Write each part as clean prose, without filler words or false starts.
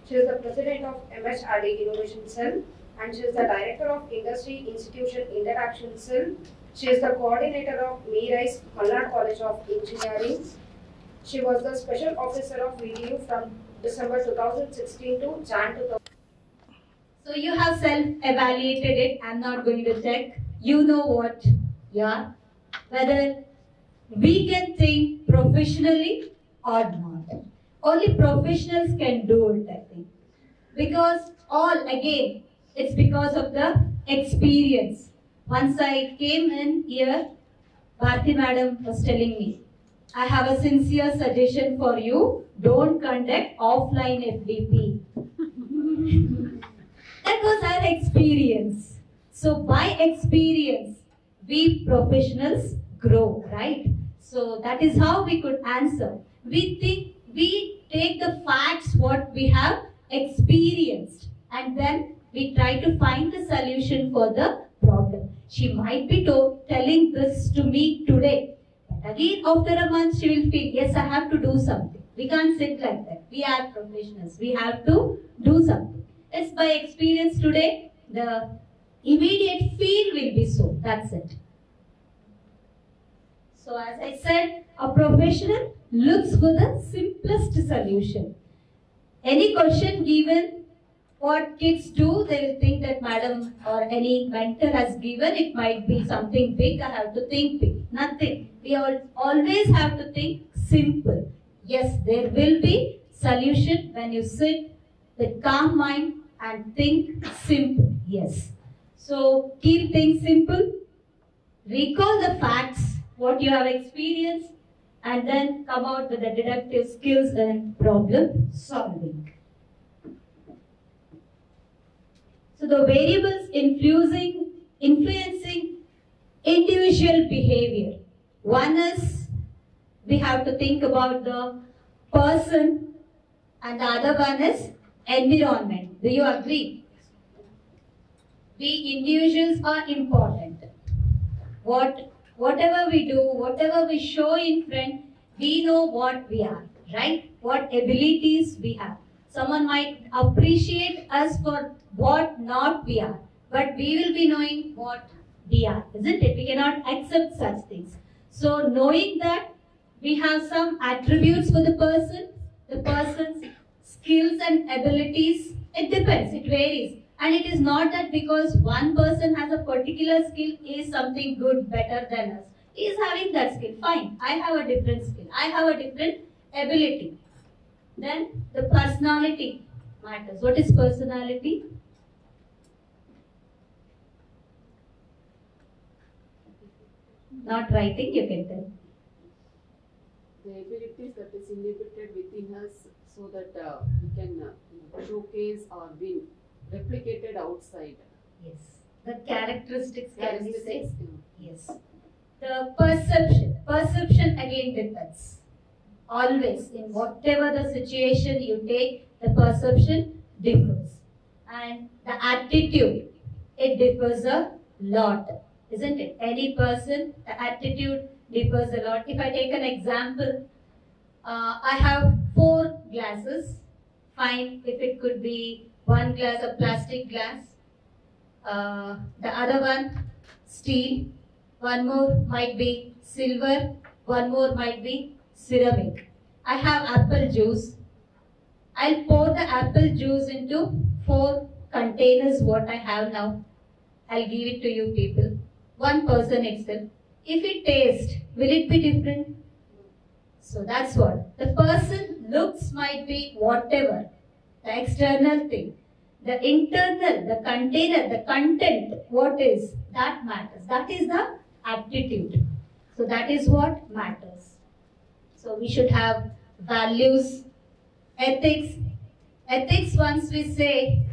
She is the president of MHRD Innovation Cell, and she is the director of Industry Institution Interaction Cell. She is the coordinator of MIRICE, Malnad College of Engineering. She was the special officer of VDU from December 2016 to Jan 2000. So you have self-evaluated it. I'm not going to check. You know what you are. Whether we can think professionally or not. Only professionals can do it, I think. Because it's because of the experience. Once I came in here, Bharti madam was telling me, I have a sincere suggestion for you. Don't conduct offline FDP. That was our experience. So by experience, we professionals grow, right? So that is how we could answer. We take the facts what we have experienced, and then we try to find the solution for the problem. She might be telling this to me today, but again after a month she will feel, yes, I have to do something. We can't sit like that. We are professionals. We have to do something. It's by experience today, the immediate feel will be so. That's it. So as I said, a professional looks for the simplest solution. Any question given, what kids do, they will think that madam or any mentor has given, it might be something big, I have to think big. Nothing. We always have to think simple. Yes, there will be solution when you sit with calm mind and think simple. Yes. So keep things simple. Recall the facts, what you have experienced, and then come out with the deductive skills and problem solving. So the variables influencing individual behavior. One is we have to think about the person, and the other one is environment. Do you agree? We individuals are important. Whatever we do, whatever we show in front, we know what we are, right? What abilities we have. Someone might appreciate us for what not we are, but we will be knowing what we are, isn't it? We cannot accept such things. So knowing that we have some attributes for the person's skills and abilities, it depends, it varies. And it is not that because one person has a particular skill is something good, better than us. He is having that skill, fine. I have a different skill. I have a different ability. Then the personality matters. What is personality? Not writing, you can tell. The abilities that is inhibited within us so that we can showcase or be replicated outside. Yes. The characteristics can be said. Yes. The perception. Perception again depends. Always, in whatever the situation you take, the perception differs. And the attitude, it differs a lot. Isn't it? Any person, the attitude differs a lot. If I take an example, I have 4 glasses. Fine, if it could be one glass, a plastic glass, the other one, steel, one more might be silver, one more might be ceramic. I have apple juice. I'll pour the apple juice into 4 containers what I have now. I'll give it to you people. One person itself. If it tastes, will it be different? So that's what. The person looks might be whatever. The external thing. The internal, the container, the content, what is, that matters. That is the aptitude. So that is what matters. So we should have values, ethics. Ethics, once we say,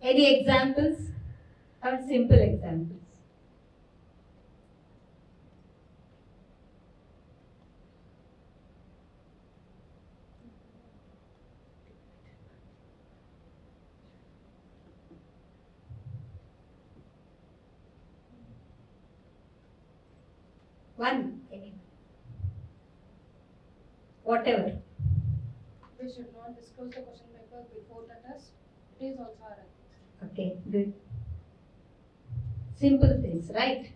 any examples? Or simple examples. One, whatever. We should not disclose the question by paper before the test. It is also our ethics. Okay, good. Simple things, right?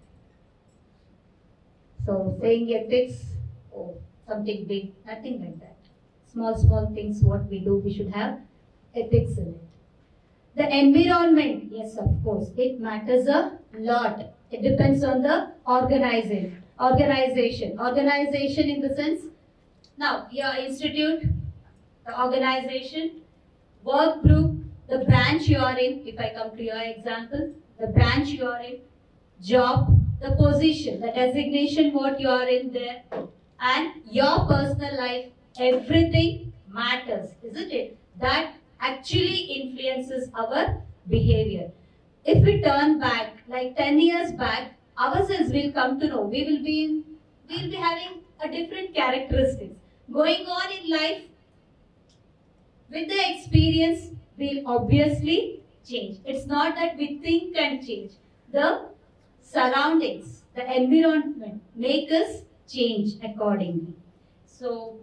So saying ethics, oh, something big, nothing like that. Small things, what we do, we should have ethics in it. The environment, yes, of course, it matters a lot. It depends on the organization. Organization in the sense, now your institute, the organization, work group, the branch you are in, if I come to your example, the branch you are in, job, the position, the designation what you are in there, and your personal life, everything matters, isn't it? That actually influences our behavior. If we turn back, like 10 years back, ourselves will come to know, we'll be having a different characteristics. Going on in life, with the experience, we'll obviously change. It's not that we think and change. The surroundings, the environment make us change accordingly. So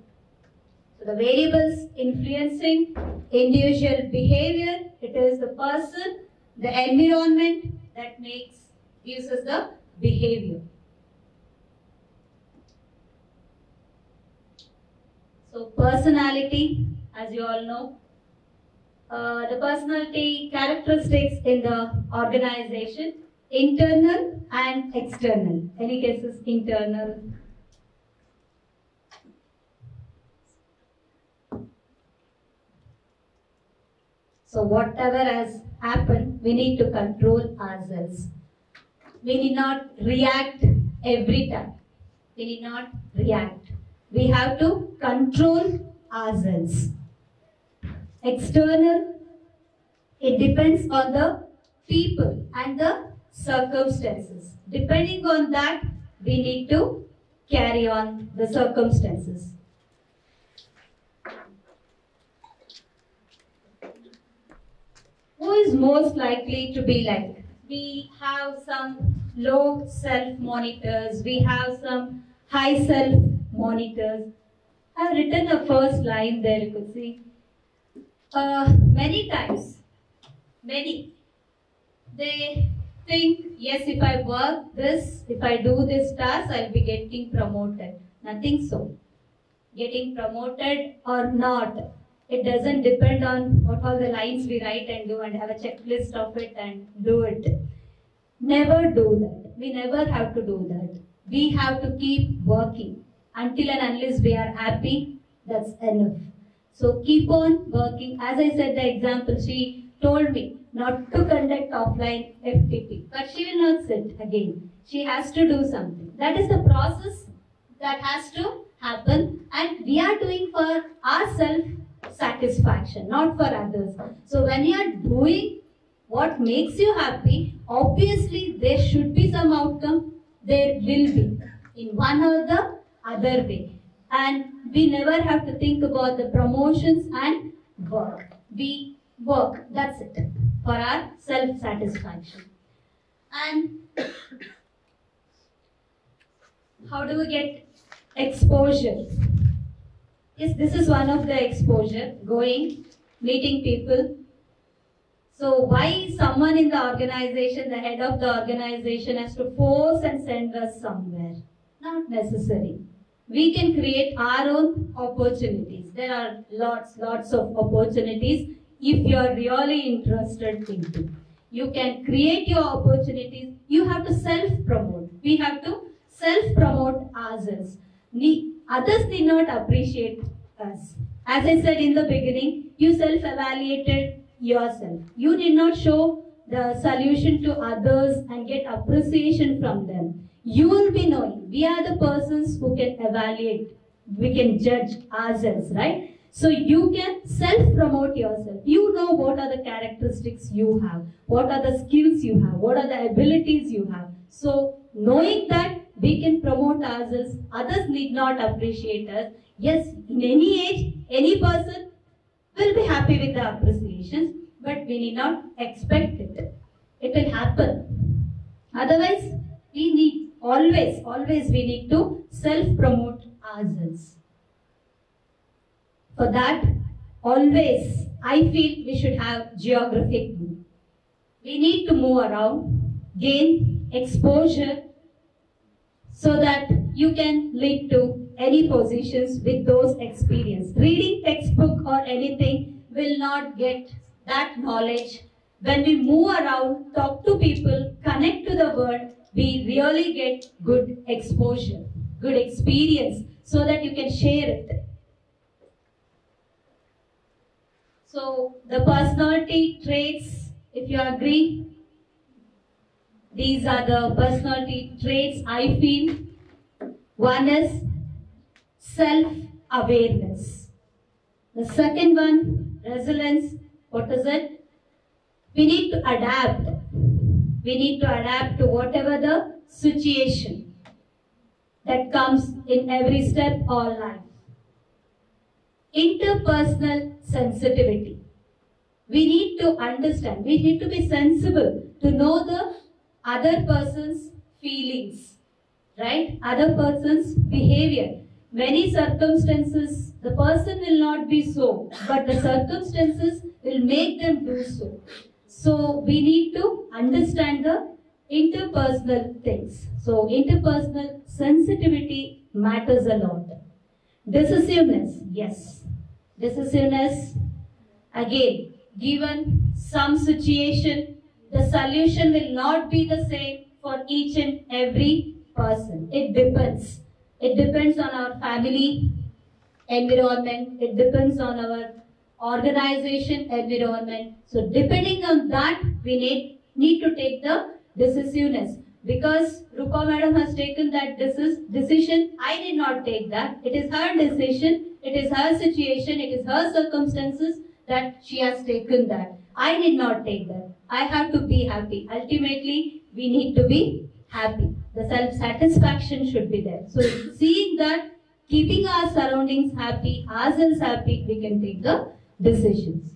the variables influencing individual behavior, it is the person, the environment that gives us the behavior. So personality, as you all know, the personality characteristics in the organization, internal and external. Any cases internal? So whatever has happened, we need to control ourselves. We need not react every time. We need not react. We have to control ourselves. External, it depends on the people and the circumstances. Depending on that, we need to carry on the circumstances. Who is most likely to be like? We have some low self monitors, we have some high self monitors. I have written a first line there, you could see. Many times, they think, yes, if I work this, if I do this task, I'll be getting promoted. Nothing so. Getting promoted or not, it doesn't depend on what all the lines we write and do and have a checklist of it and do it. Never do that. We never have to do that. We have to keep working until and unless we are happy. That's enough. So keep on working. As I said, the example, she told me not to conduct offline FTP, but she will not sit again. She has to do something. That is the process that has to happen, and we are doing for our self-satisfaction, not for others. So when you are doing what makes you happy, obviously there should be some outcome. There will be in one or the other way. And we never have to think about the promotions and work. We work, that's it, for our self-satisfaction. And how do we get exposure? Yes, this is one of the exposure, going, meeting people. So why someone in the organization, the head of the organization has to force and send us somewhere? Not necessary. We can create our own opportunities. There are lots of opportunities if you are really interested into. You can create your opportunities. You have to self-promote. We have to self-promote ourselves. Others need not appreciate us. As I said in the beginning, you self-evaluated yourself. You did not show the solution to others and get appreciation from them. You will be knowing. We are the persons who can evaluate. We can judge ourselves, right? So you can self-promote yourself. You know what are the characteristics you have. What are the skills you have. What are the abilities you have. So knowing that, we can promote ourselves. Others need not appreciate us. Yes, in any age, any person will be happy with the appreciations, but we need not expect it. It will happen. Otherwise, we need always we need to self-promote ourselves. For that, always, I feel we should have geographic move. We need to move around, gain exposure so that you can lead to any positions with those experience. Reading textbook or anything will not get that knowledge. When we move around, talk to people, connect to the world, we really get good exposure, good experience so that you can share it. So the personality traits, if you agree, these are the personality traits I feel. One is self-awareness. The second one, resilience. What is it? We need to adapt. We need to adapt to whatever the situation that comes in every step of life. Interpersonal sensitivity. We need to understand, we need to be sensible to know the other person's feelings, right? Other person's behavior. Many circumstances, the person will not be so, but the circumstances will make them do so. So we need to understand the interpersonal things. So interpersonal sensitivity matters a lot. Decisiveness, yes. Decisiveness, again, given some situation, the solution will not be the same for each and every person. It depends. It depends on our family environment. It depends on our organization environment. So depending on that, we need to take the decisiveness. Because Rupa madam has taken that decision, I did not take that. It is her decision, it is her situation, it is her circumstances that she has taken that. I did not take that. I have to be happy. Ultimately, we need to be happy. The self-satisfaction should be there. So seeing that, keeping our surroundings happy, ourselves happy, we can take the decisions.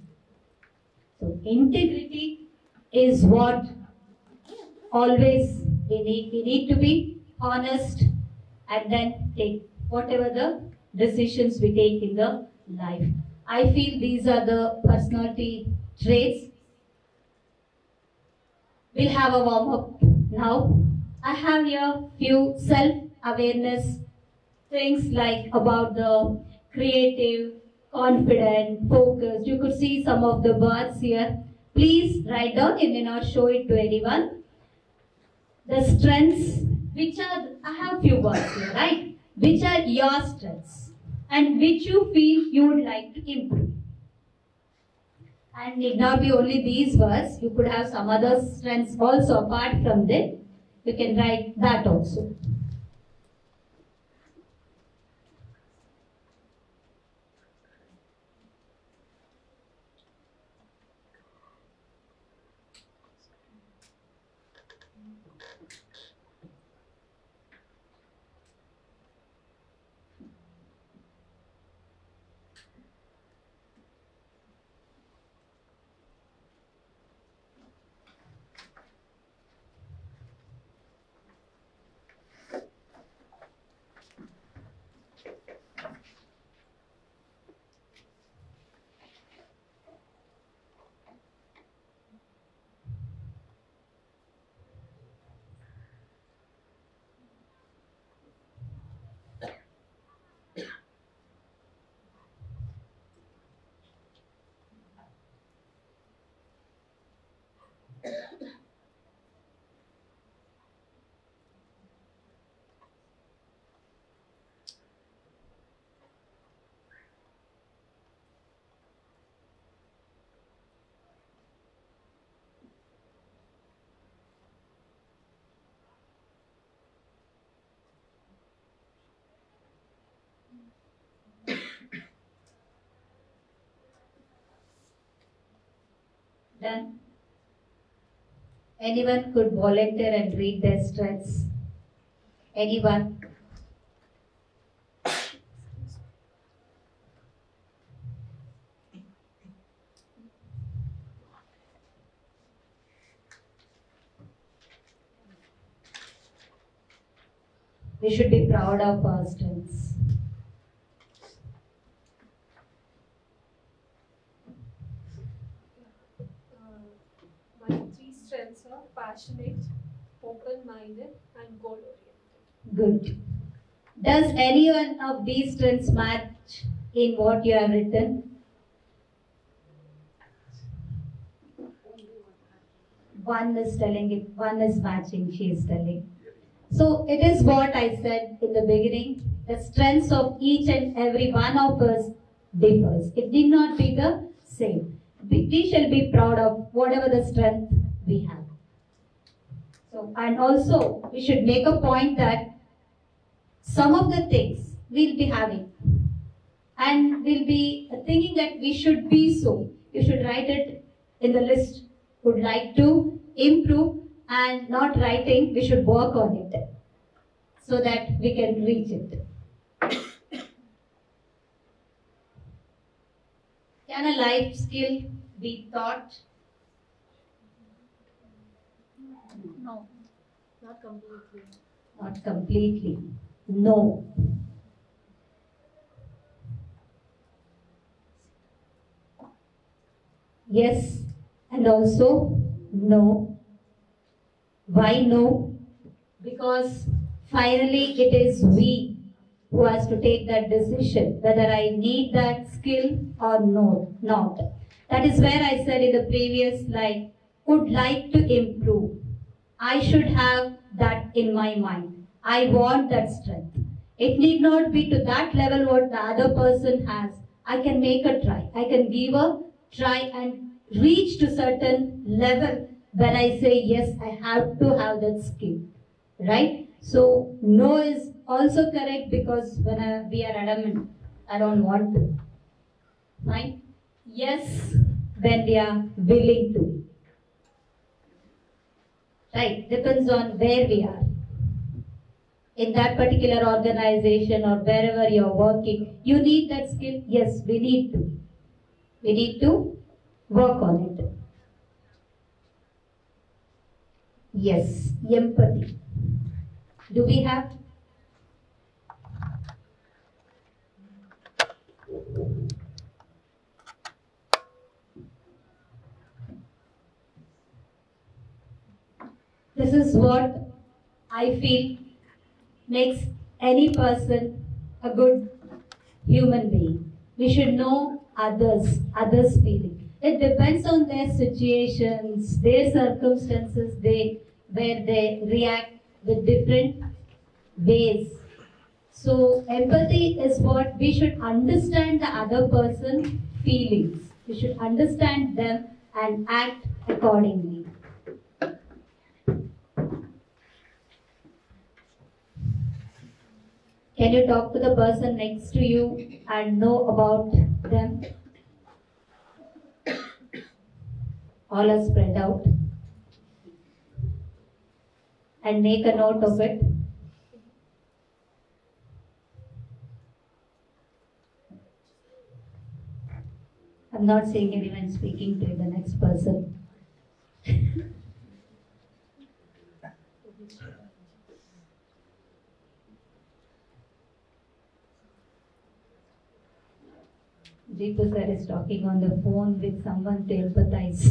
So integrity is what always we need to be honest and then take whatever the decisions we take in the life. I feel these are the personality traits. We'll have a warm-up now. I have here few self-awareness things like about the creative, confident, focused. You could see some of the words here. Please write down, you may not show it to anyone. The strengths, which are, I have few words here, right? Which are your strengths and which you feel you would like to improve. And need not be only these words, you could have some other strengths also apart from them. You can write that also. Done. Anyone could volunteer and read their strengths. Anyone? We should be proud of our strengths. passionate, open-minded, and goal-oriented. Good. Does any one of these strengths match in what you have written? One is telling it, one is matching, she is telling. So it is what I said in the beginning, the strengths of each and every one of us differs. It need not be the same. We shall be proud of whatever the strength we have. So, and also we should make a point that some of the things we'll be having and we'll be thinking that we should be so. You should write it in the list. Would like to improve, and not writing, we should work on it so that we can reach it. Can a life skill be taught? No, not completely. Not completely. No. Yes, and also no. Why no? Because finally it is we who has to take that decision whether I need that skill or no, not. That is where I said in the previous slide, would like to improve. I should have that in my mind. I want that strength. It need not be to that level what the other person has. I can make a try. I can give a try and reach to certain level when I say yes, I have to have that skill. Right? So no is also correct because when we are adamant, I don't want to. Right? Yes, when we are willing to. Right? Depends on where we are. In that particular organization or wherever you are working, you need that skill. Yes, we need to. We need to work on it. Yes, empathy. Do we have? This is what I feel makes any person a good human being. We should know others' feeling. It depends on their situations, their circumstances, where they react with different ways. So empathy is what we should understand the other person's feelings. We should understand them and act accordingly. Can you talk to the person next to you and know about them? All are spread out. And make a note of it. I'm not seeing anyone speaking to the next person. Deepu sir is talking on the phone with someone to empathize.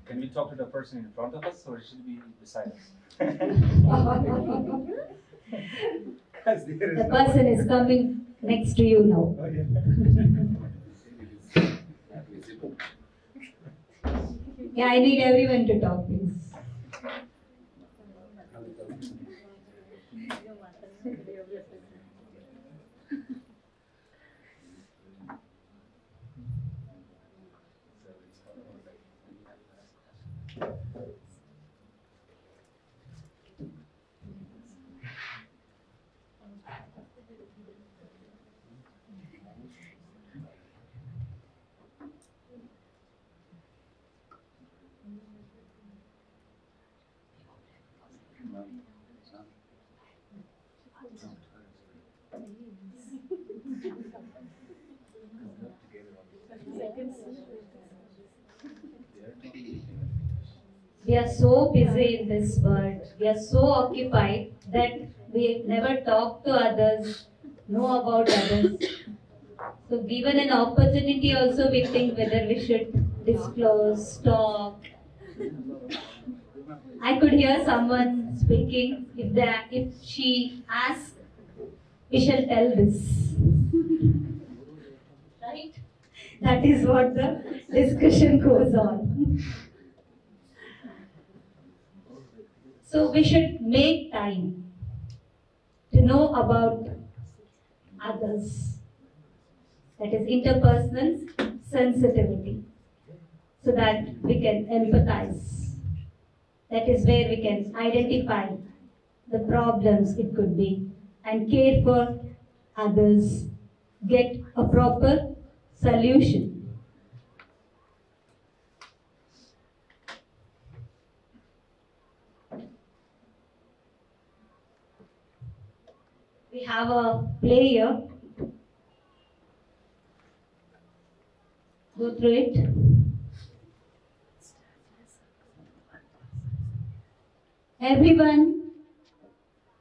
Can we talk to the person in front of us or should we be beside us? The person is coming next to you now. Oh, yeah. Yeah, I need everyone to talk, please. We are so busy in this world, we are so occupied that we never talk to others, know about others. So given an opportunity also we think whether we should disclose, talk. I could hear someone speaking, if she asks, we shall tell this. Right? That is what the discussion goes on. So we should make time to know about others. That is interpersonal sensitivity. So that we can empathize. That is where we can identify the problems it could be and care for others, get a proper solution. We have a player. Go through it. Everyone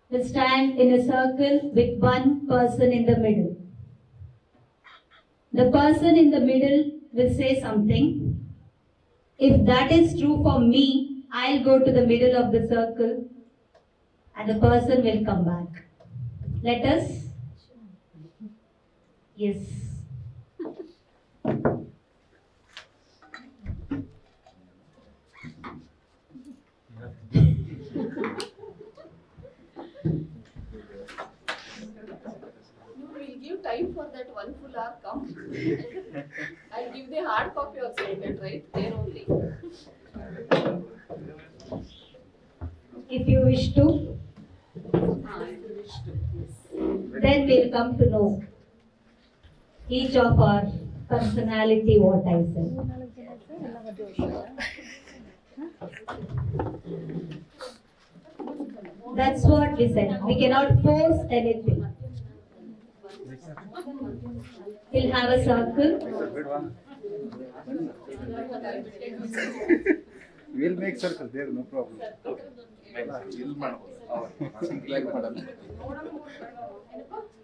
will stand in a circle with one person in the middle. The person in the middle will say something. If that is true for me, I'll go to the middle of the circle and the person will come back. Let us? Yes. No, we'll give time for that one full hour come. I'll give the hard copy also, you can write there only. If you wish to, If you wish to, yes. then we'll come to know each of our personality, what I said. That's what we said. We cannot force anything. We'll have a circle. We'll make circle there, no problem.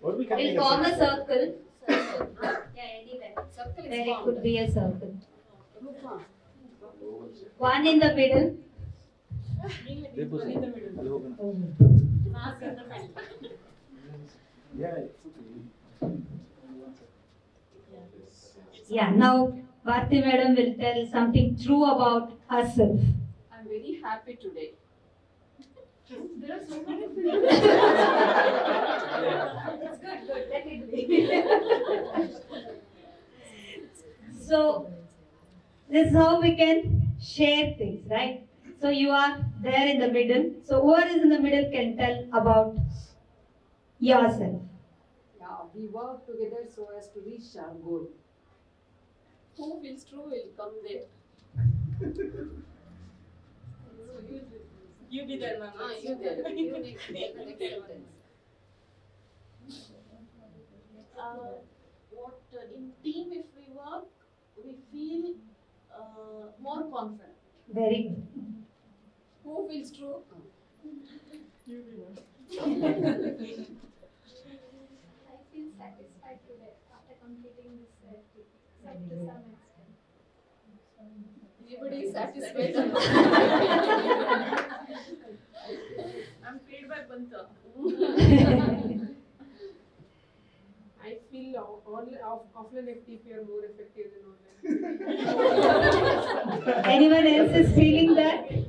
We'll form a circle. Yeah, anywhere. Where it could be a circle. One in the middle. Yeah, now Bharti madam will tell something true about herself. I'm very happy today. There are so many things. It's good, let it be. So, this is how we can share things, right? So, you are there in the middle. So, whoever is in the middle can tell about yourself. Yeah, we work together so as to reach our goal. Who feels true will come there. You be there, ma'am. You there. You next, the next sentence. In team if we work, we feel more confident. Very good. Who feels true? I feel satisfied today after completing this FTP, to some extent. Everybody is satisfied. I'm feedback banta. I feel offline FTP are more effective than online. Anyone else is feeling that? We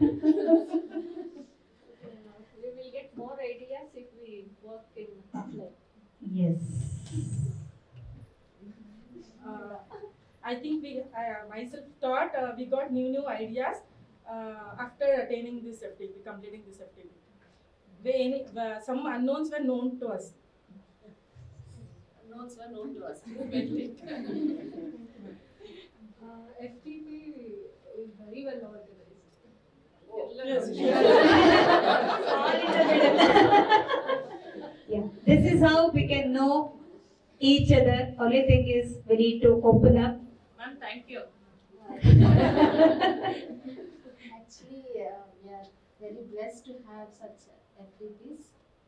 will get more ideas if we work in offline. Yes. I think myself thought we got new ideas after attaining this FTP, completing this FTP. Some unknowns were known to us. Unknowns were known to us. Who felt it? FTP is very well organized. All in the middle. Yeah. This is how we can know each other. Only thing is we need to open up. Ma'am, thank you. Actually, we are very blessed to have such FTPs.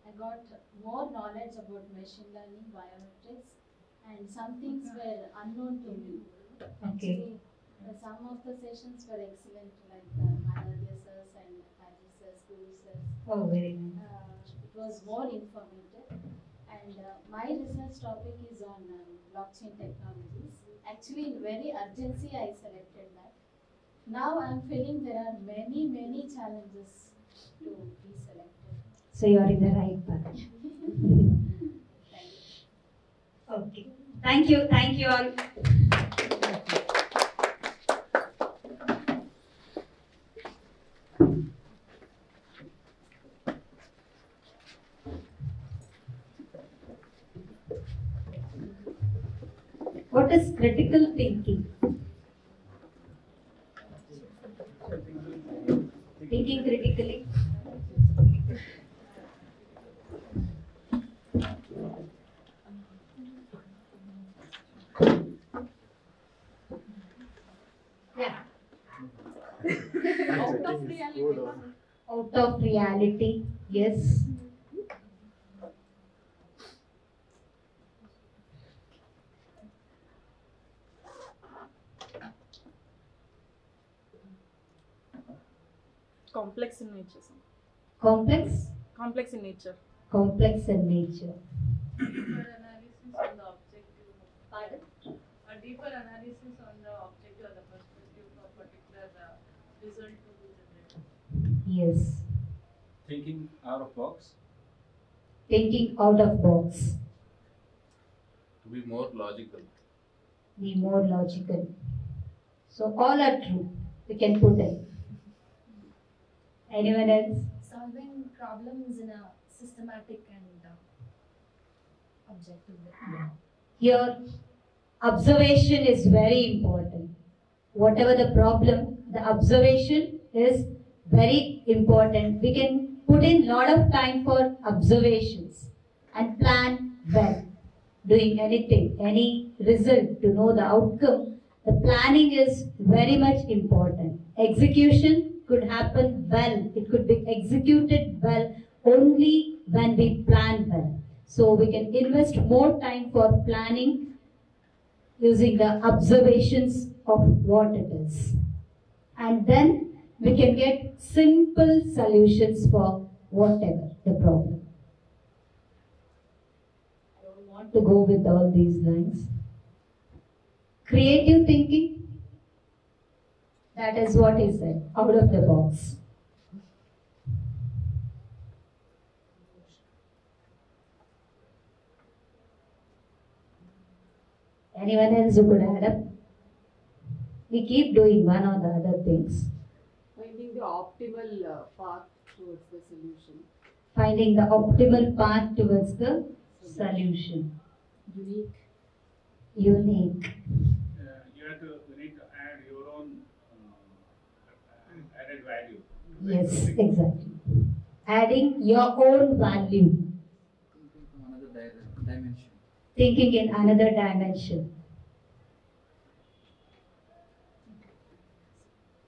I got more knowledge about machine learning, biometrics, and some things were unknown to me. Okay. Actually, some of the sessions were excellent, like Manadya sirs and Haji sirs, Guru sirs. Oh, very nice. It was more informative. And my research topic is on blockchain technologies. Actually, in very urgency, I selected that. Now I'm feeling there are many challenges to be selected. So you are in the right path. Thank you. Okay. Thank you all. What is critical thinking? Thinking critically. Yeah. Out of reality. Out of reality. Yes. Complex in nature. Sir. Complex. Complex in nature. Complex in nature. Deeper analysis on the objective. Pardon? A deeper analysis on the objective or the perspective for particular result to be generated. Yes. Thinking out of box. Thinking out of box. To be more logical. Be more logical. So all are true. We can put it. Anyone else? Solving problems in a systematic and objective way. Here, observation is very important. Whatever the problem, the observation is very important. We can put in lot of time for observations and plan well. Doing anything, any result to know the outcome, the planning is very much important. Execution could happen well. It could be executed well only when we plan well. So we can invest more time for planning using the observations of what it is. And then we can get simple solutions for whatever the problem. I don't want to go with all these lines. Creative thinking, that is what he said, out of the box. Anyone else who could add up? We keep doing one or the other things. Finding the optimal path towards the solution. Finding the optimal path towards the solution. Unique. Unique. You need to add your own added value. Yes, exactly. Adding your own value. Thinking from another dimension. Thinking in another dimension.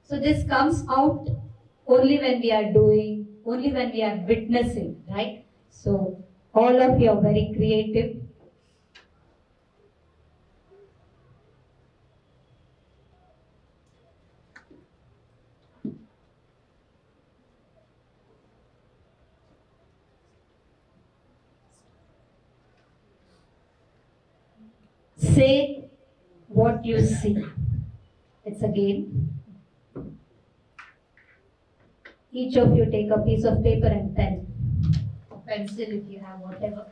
So this comes out only when we are doing, only when we are witnessing, right? So all of you are very creative. Say what you see. It's a game. Each of you take a piece of paper and pen. Or pencil if you have, whatever.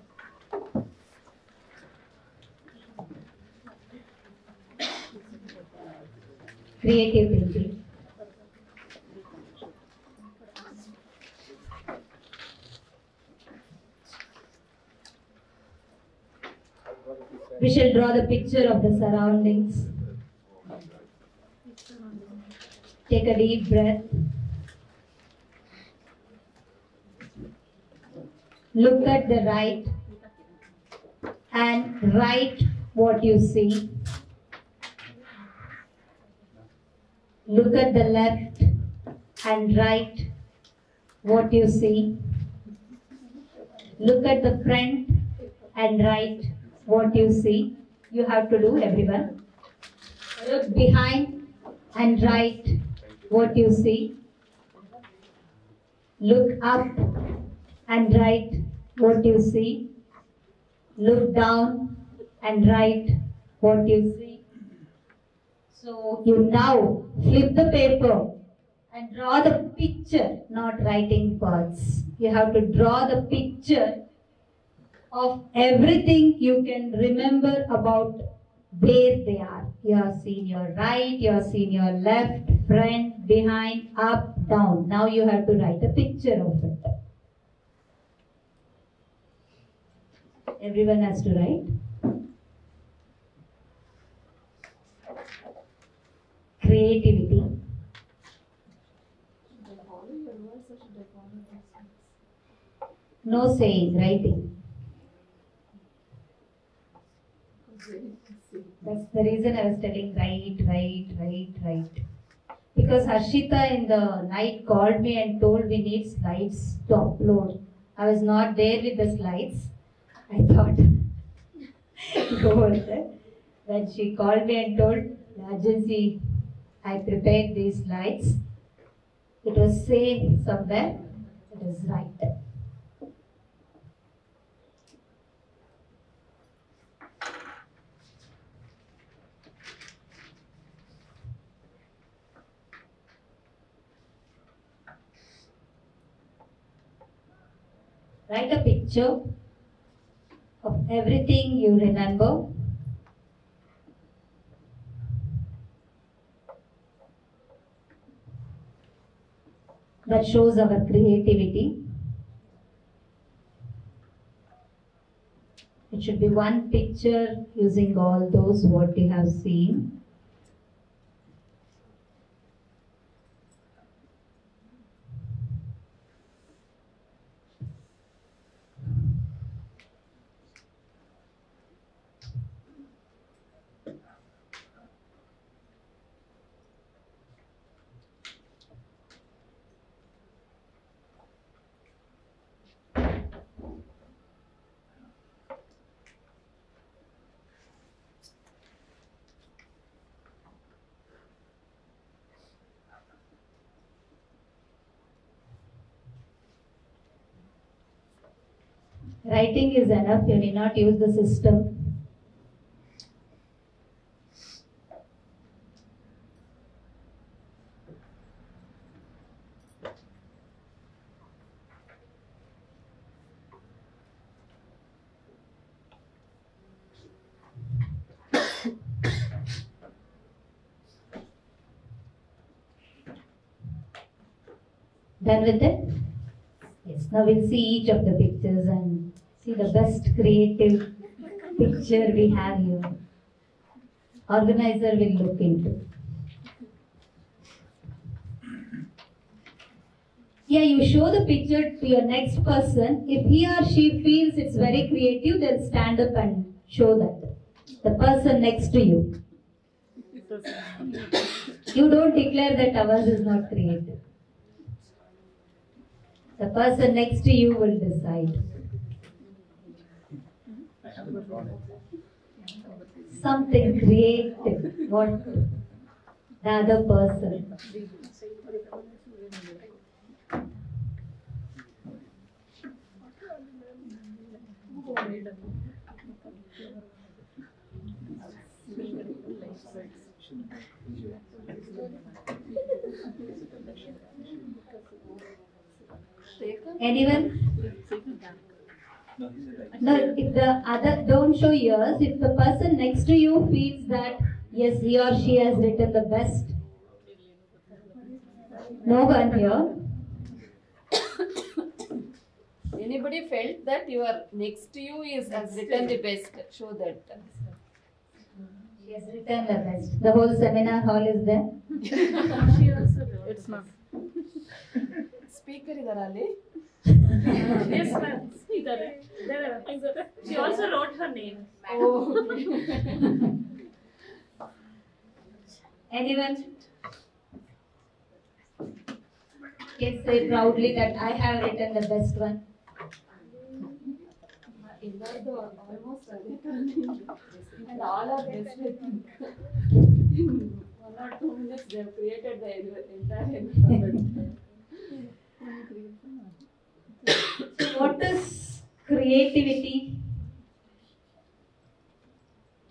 Creative thinking. We shall draw the picture of the surroundings. Take a deep breath. Look at the right and write what you see. Look at the left and write what you see. Look at the front and write what you see. you have to do, everyone. Look behind and write what you see. Look up and write what you see. Look down and write what you see. So you now flip the paper and draw the picture, not writing words. You have to draw the picture of everything you can remember about where they are. You have seen your right, you have seen your left, front, behind, up, down. Now you have to write a picture of it. Everyone has to write. Creativity. Should I follow your words or should I follow your words? No saying, writing. That's the reason I was telling write. Because Harshita in the night called me and told we need slides to upload. I was not there with the slides. I thought, go over there. When she called me and told the agency, I prepared these slides. It was saying somewhere, it is right. Write a picture of everything you remember. That shows our creativity. It should be one picture using all those what you have seen. Writing is enough, you need not use the system. Done with it? Yes, now we'll see each of the pictures and see the best creative picture we have here. Organizer will look into. Yeah, you show the picture to your next person. If he or she feels it's very creative, they'll stand up and show that. The person next to you. You don't declare that ours is not creative. The person next to you will decide. I haven't drawn it. Something creative, what the other person. Anyone? No, he said right. No, if the other, don't show yours. If the person next to you feels that, yes, he or she has written the best. No one here. Anybody felt that your next to you is has written the best? Show that. She has written the best. The whole seminar hall is there. She also wrote. It's not. Speaker idara ali? Yes, ma'am. There. She also wrote her name. Oh, okay. Anyone can say proudly that I have written the best one. ಎಲ್ಲರದು almost ಅದೇ and all are best I think. In 1 or 2 minutes they have created the entire environment. What is creativity?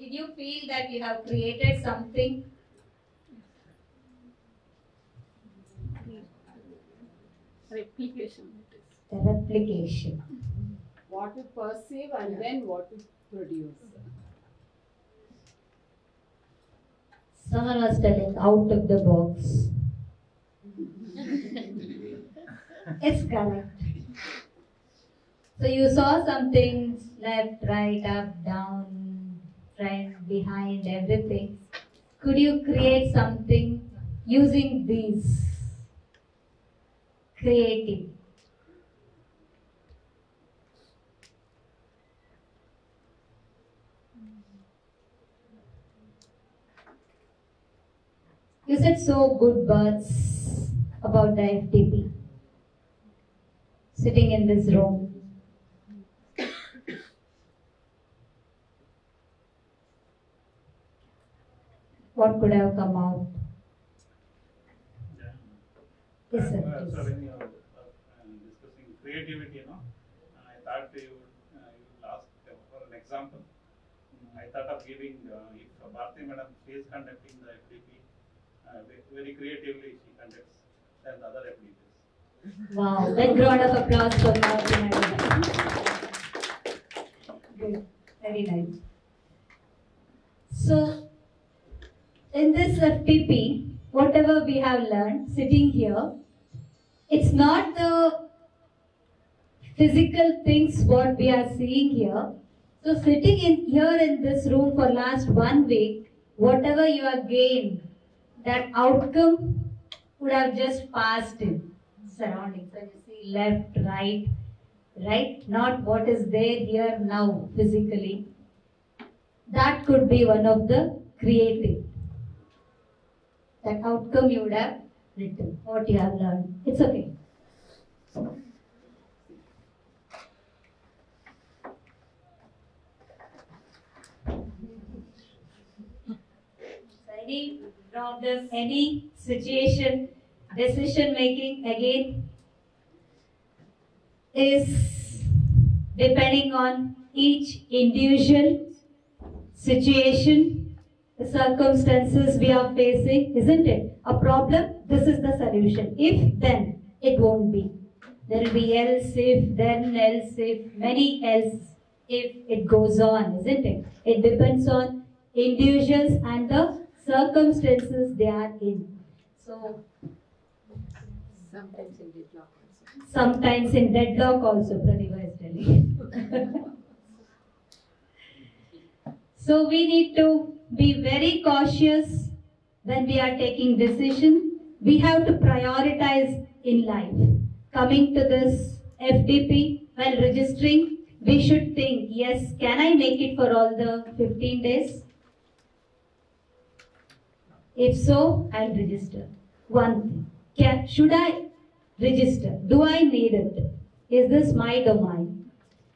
Did you feel that you have created something? Replication it is. The replication. What we perceive and then what we produce. Someone was telling out of the box. It's correct. So you saw some things left, right, up, down, front, behind, everything. Could you create something using these? Creative. You said so good words about the FDP. Sitting in this room. What could have come out? Yes, sir. So Please. when you are discussing creativity, I thought you would ask for an example. I thought of giving, if Bharti Madam is conducting the FDP, very creatively she conducts than the other FDPs. Wow, let's round of applause for Bharti Madam. Good, very nice. So, in this FTP, whatever we have learned sitting here, it's not the physical things what we are seeing here. So sitting in here in this room for last 1 week, whatever you have gained, that outcome would have just passed in surroundings. So you see left, right, not what is there here now physically. That could be one of the creative. That outcome you would have written, what you have learned. It's okay. Any problem, any situation, decision making again is depending on each individual situation, the circumstances we are facing, isn't it? A problem, this is the solution. If, then, it won't be. There will be else, if, then, else, if, many else, if it goes on, isn't it? It depends on individuals and the circumstances they are in. So, Sometimes in deadlock also. sometimes in deadlock also, Pratibha is telling. So we need to be very cautious when we are taking decision. We have to prioritize in life. Coming to this FDP, while registering, we should think, yes, can I make it for all the 15 days? If so, I'll register. One thing, should I register? Do I need it? Is this my domain?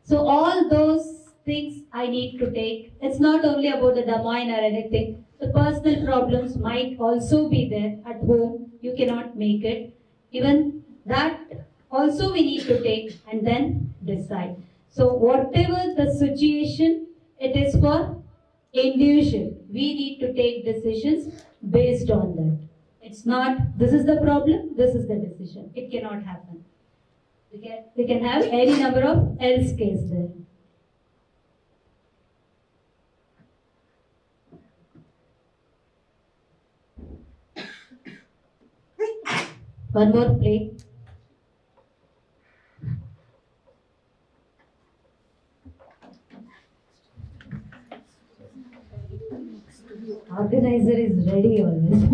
So all those things I need to take. It's not only about the domain or anything. The personal problems might also be there at home. You cannot make it. Even that also we need to take and then decide. So whatever the situation, it is for individual. We need to take decisions based on that. It's not, this is the problem, this is the decision. It cannot happen. We can have any number of else case there. One more plate. Organizer is ready always.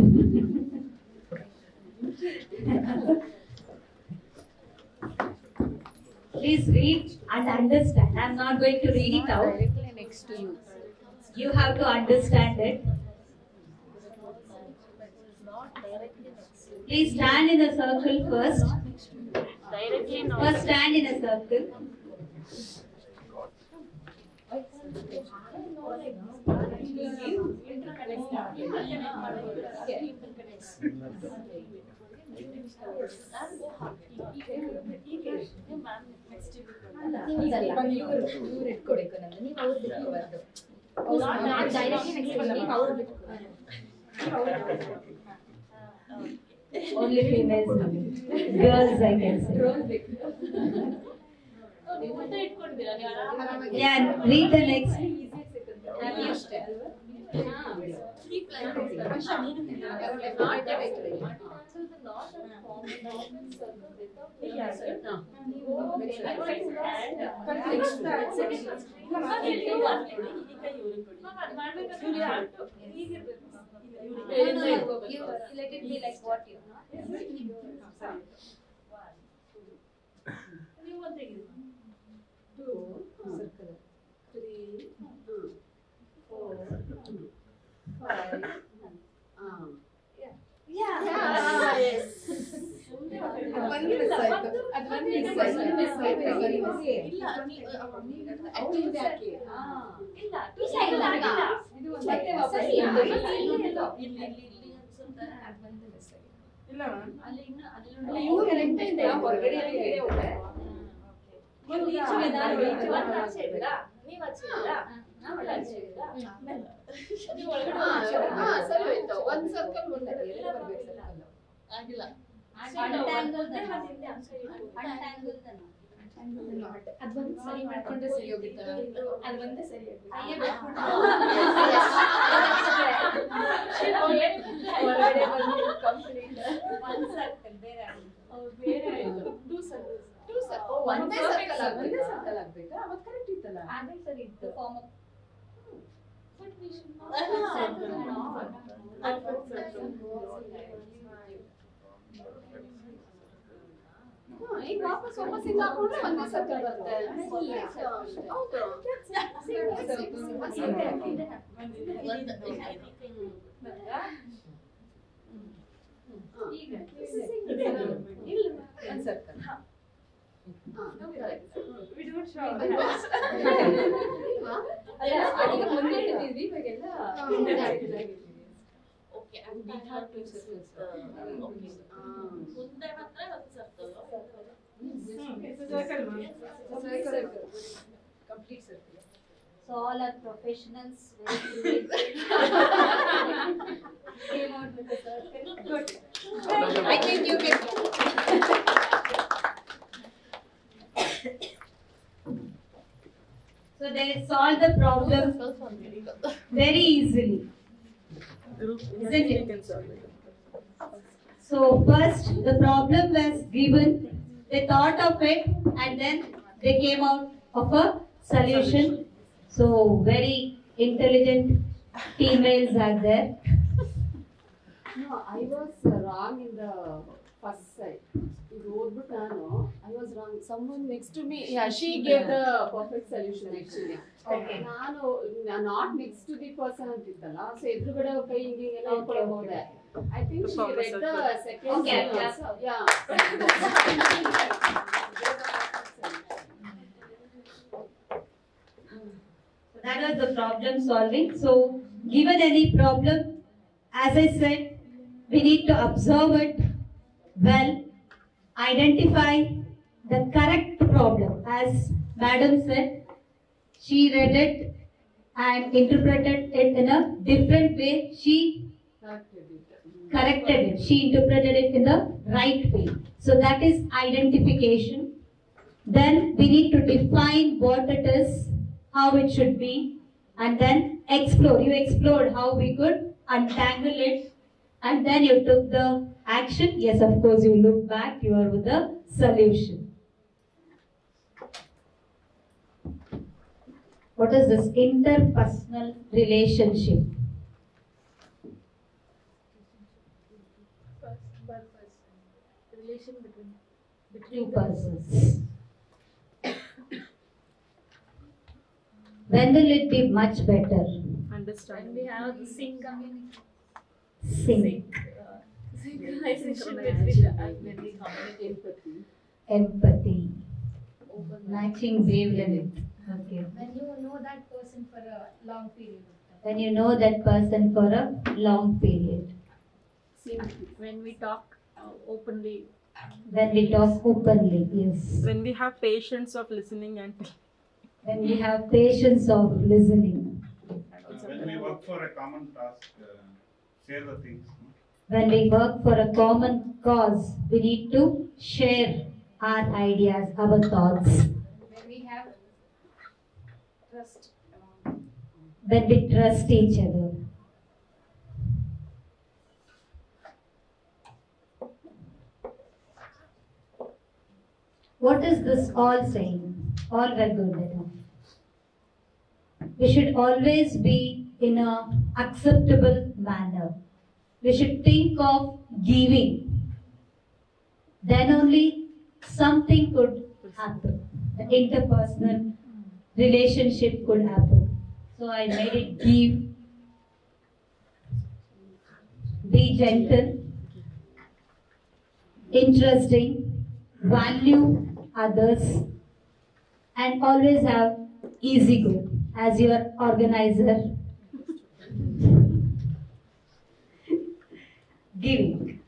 Please read and understand. I am not going to read it out. Directly next to you. You have to understand it. Please stand in a circle first. Directly not. First stand in a circle. ಇವ್ರು ಇಟ್ಕೊಬೇಕು ನಮ್ದು, ನೀವು ಅವ್ರು ಬಿಟ್ಕೋಬಾರ್ದು. Only females, girls I can say. Yeah, read the next. Let it be like what you know. Two, circle. 3, 4, 5. Yeah. Yes. One miss ಆಯ್ತು. ಅದು one miss ಆಯ್ತು. ಇಲ್ಲ Activity ಯಾಕೆ? ಇಲ್ಲ ಇದು ಒಂದು ಮತ್ತೆ ವಾಪಸ್ ಇಲ್ಲ ಇವ್ರು ಕರೆಕ್ಟ್ ಇದೆ ಹೊರಗಡೆ ಹೋಗ್ತಾರೆ. ಸರಿ ಹೋಯ್ತು. ಒಂದ್ ಸರ್ಕಲ್ ಮುಂದೆ ಎಲ್ಲ ಬರ್ಬೇಕು ಸರ್ಕಲ್. ಆಗಿಲ್ಲ. ಅದೊಂದು ಸರಿ ಮಾಡ್ಕೊಂಡ್ರೆ ಸರಿ ಹೋಗುತ್ತೆ. ಅದೊಂದೇ ಸರಿ ಹೊರಗಡೆ ಬಂದು ಕಂಪ್ಲೀಟ್ ಒಂದ್ ಸರ್ಕಲ್ ಬೇರೆ ಆಯ್ತು. ಟೂ ಸರ್ಕಲ್ ಒಂದೇ ಸರ್ಕಲ್ ಆಗ್ಬೇಕಾ? ಅವತ್ತು ಕರೆಕ್ಟ್ ಇತ್ತಲ್ಲ. ಅದೇ ಸರಿ ಇತ್ತು ಫಾರ್ಮ್ ಈಗ ವಾಪಸ್ ಹಿಂಗ್ ಹಾಕೊಂಡ್ರೆ ಒಂದೇ ಸರ್ಕಲ್ ಬರುತ್ತೆ. ಹೌದು ಒಂದ್ ಸರ್ಕಲ್. ಅಲ್ಲ ಮುಂದೆ ಹಿಡಿದಿದ್ವಿ ಇವಾಗೆಲ್ಲ okay and we have two circles. ಮುಂದೆ ಮಾತ್ರ ಒಂದು circle. Complete circle. So all are professionals. Very came out with a circle. Good. I think you can. So they solved the problem very easily, isn't it? So first the problem was given, they thought of it and then they came out of a solution. So very intelligent females are there. No, I was wrong in the first side. I was wrong. Someone next to me, yeah, she gave the perfect solution actually. Okay. Not next to the person antitala. So edrugade kai hingeಲ್ಲ ಇಟ್ಕೊಳ್ಳಬಹುದು. I think she read the second sentence. Yeah. So that was the problem solving. So given any problem, as I said, we need to observe it well, identify the correct problem. As Madam said, she read it and interpreted it in a different way. She corrected it. She interpreted it in the right way. So that is identification. Then we need to define what it is, how it should be, and then explore. You explored how we could untangle it, and then you took the action. Yes, of course, you look back, you are with the solution. What is this interpersonal relationship? Relation between Two persons. When will it be much better? understanding. We have the sync Sync. synchronization between when we communicate. Empathy. Empathy. Matching wavelength. Okay. When you know that person for a long period of time. When you know that person for a long period. See, when we talk openly. When we talk openly, yes. When we have patience of listening and When we have patience of listening. When we work for a common task, share the things. When we work for a common cause, we need to share our ideas, our thoughts. When we have trust among. When we trust each other. What is this all saying? All were good enough. We should always be in an acceptable manner. We should think of giving. Then only something could happen. The interpersonal relationship could happen. So I made it give. Be gentle. Interesting. Value others. And always have easy go as your organizer. Giving.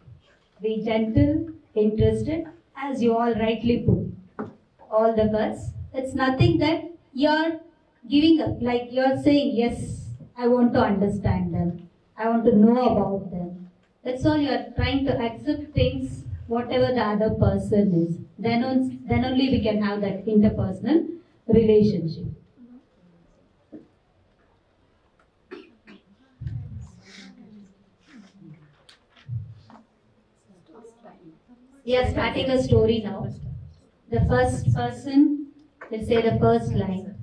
Be gentle, interested, as you all rightly put. All the words. It's nothing that you're giving up. Like you're saying, yes, I want to understand them. I want to know about them. That's all you're trying to accept things, whatever the other person is. Then only we can have that interpersonal relationship. We are starting a story now. The first person will say the first line.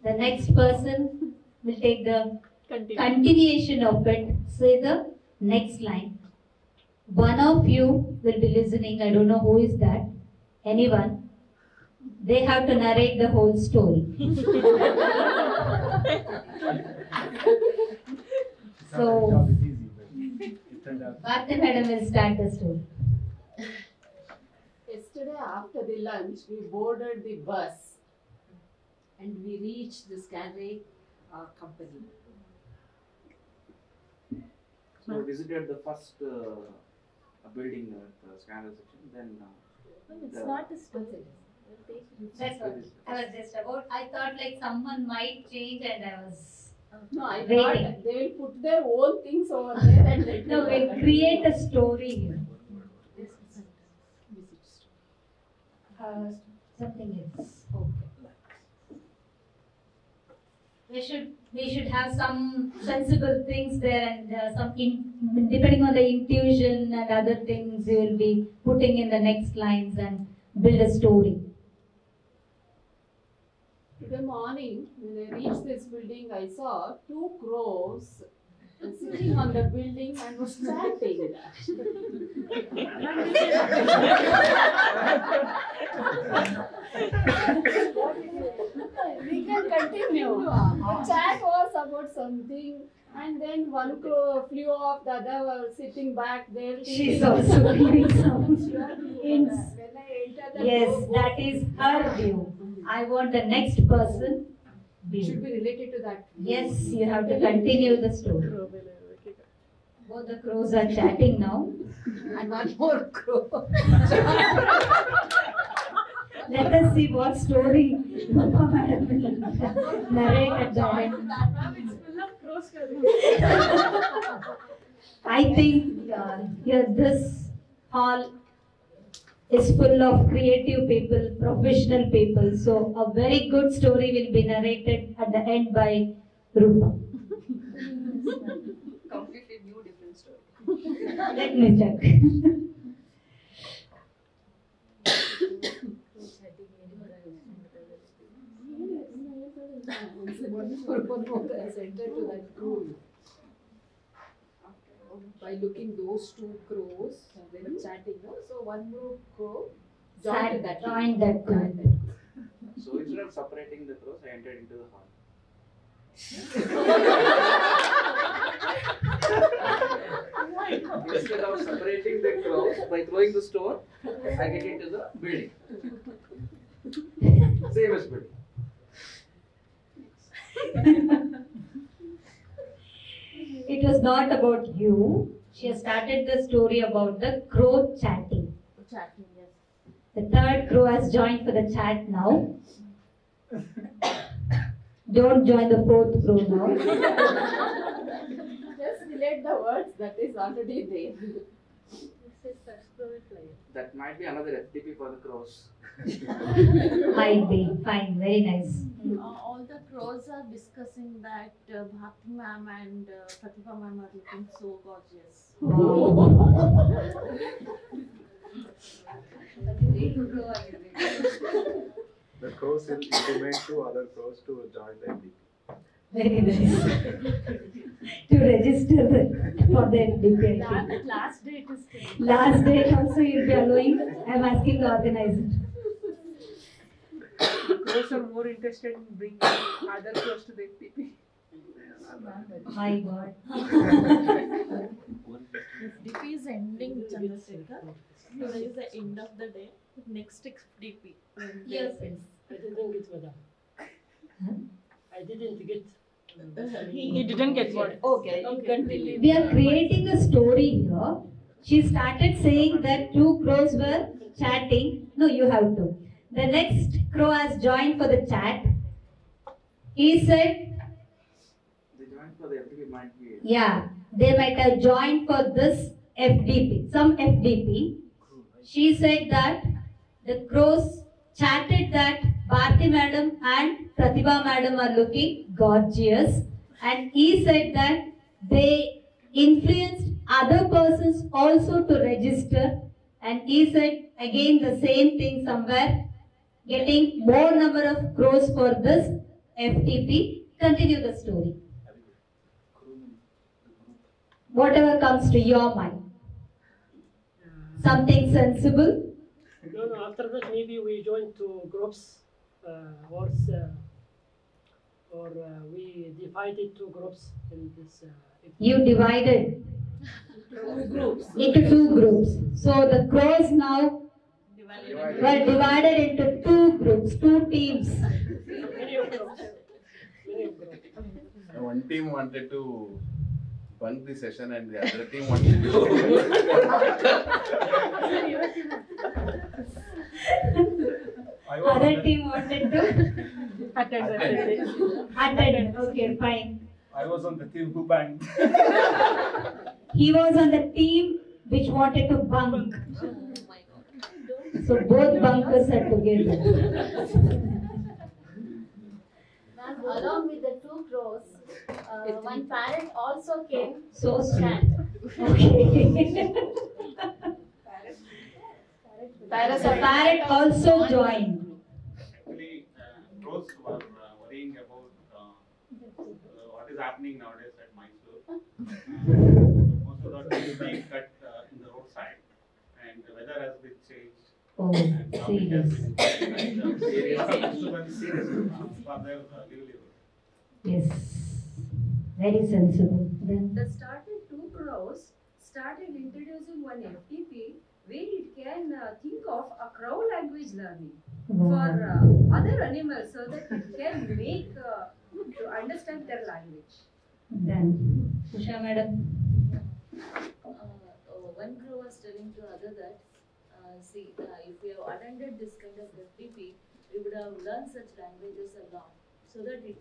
The next person will take the continuation of it, say the next line. One of you will be listening, I don't know who is that, anyone. They have to narrate the whole story. So, Bharti madam will start the story. Yesterday after the lunch, we boarded the bus and we reached the Scanray company. So we visited the first building at the scanner section, then It's not a story. That's what I was just about. I thought like someone might change and I was No, I waiting. thought they will put their own things over there and let No, we'll create a story here. Something else. We should have some sensible things there and depending on the intuition and other things you will be putting in the next lines and build a story. Today morning, when I reached this building, I saw 2 crows sitting on the building and was chatting. We can continue. The chat was about something, and then one crow flew off, the other was sitting back there. She's also giving some hints. When I entered the Yes, door, that is her view. I want the next person view. should be related to that. Yes, you have to continue the story. Both the crows are chatting now. And one more crow. Let us see what story Mama Madam will narrate at the end. I think here this hall is full of creative people, professional people. So a very good story will be narrated at the end by Rupa. Completely new, different story. Let me check. One more has entered to that room. By looking those 2 crows, they were chatting. No? So one more crow joined that group. So instead of separating the crows, I entered into the hall. Instead of separating the crows by throwing the stone, I get into the building. Same as building. It was not about you. She has started the story about the crow chatting. Chatting, yes. The third crow has joined for the chat now. Don't join the fourth crow now. Just relate the words that is already there. That might be another FTP for the crows. Might be. Fine. Very nice. All the crows are discussing that Bhakti ma'am and Pratibha ma'am are looking so gorgeous. The crows will intimate to other crows to join the FTP. Very nice. To register for the FTP. Last date is today. Last date also you'll be allowing. I'm asking the organizer. Crows are more interested in bringing other crows to the FTP. My God. FDP is ending, Chandrasekhar. Today is the end of the day. Next FDP. Yes. I didn't get madam. I didn't get. He didn't get what? Okay, continue. We are creating a story here. She started saying that two crows were chatting. No, you have to. The next crow has joined for the chat. He said, They joined for the FTP might be. yeah, they might have joined for this FDP, some FDP. She said that the crows chatted that Bharti madam and Pratibha madam are looking gorgeous, and he said that they influenced other persons also to register, and he said again the same thing somewhere, getting more number of crows for this FTP. Continue the story. Whatever comes to your mind. Something sensible. No, after that maybe we join two groups or we divided two groups in this. You divided into two groups. So the crows now were divided into two groups, two teams. Many of groups. One team wanted to bunk the session and the other team wanted to. Other team wanted to attend. Okay, fine. I was on the team who banged. He was on the team which wanted to bunk. So both bunkers are together. Ma'am, along with the two crows, one parrot also came So to sweet. chat. Okay. Parrots The parrot also joined. Actually, crows were worrying about what is happening nowadays at Mysore. Most of the trees being cut in the roadside, and the weather has been changed. Oh, And now it has serious. been serious disturbance for their livelihood. Yes. Very sensible. Then The started two crows started introducing one FTP where it can think of a crow language learning for other animals so that it can make to understand their language. Then Usha madam. One crow was telling to other that, see, if we have attended this kind of FTP, we would have learned such languages along. So that we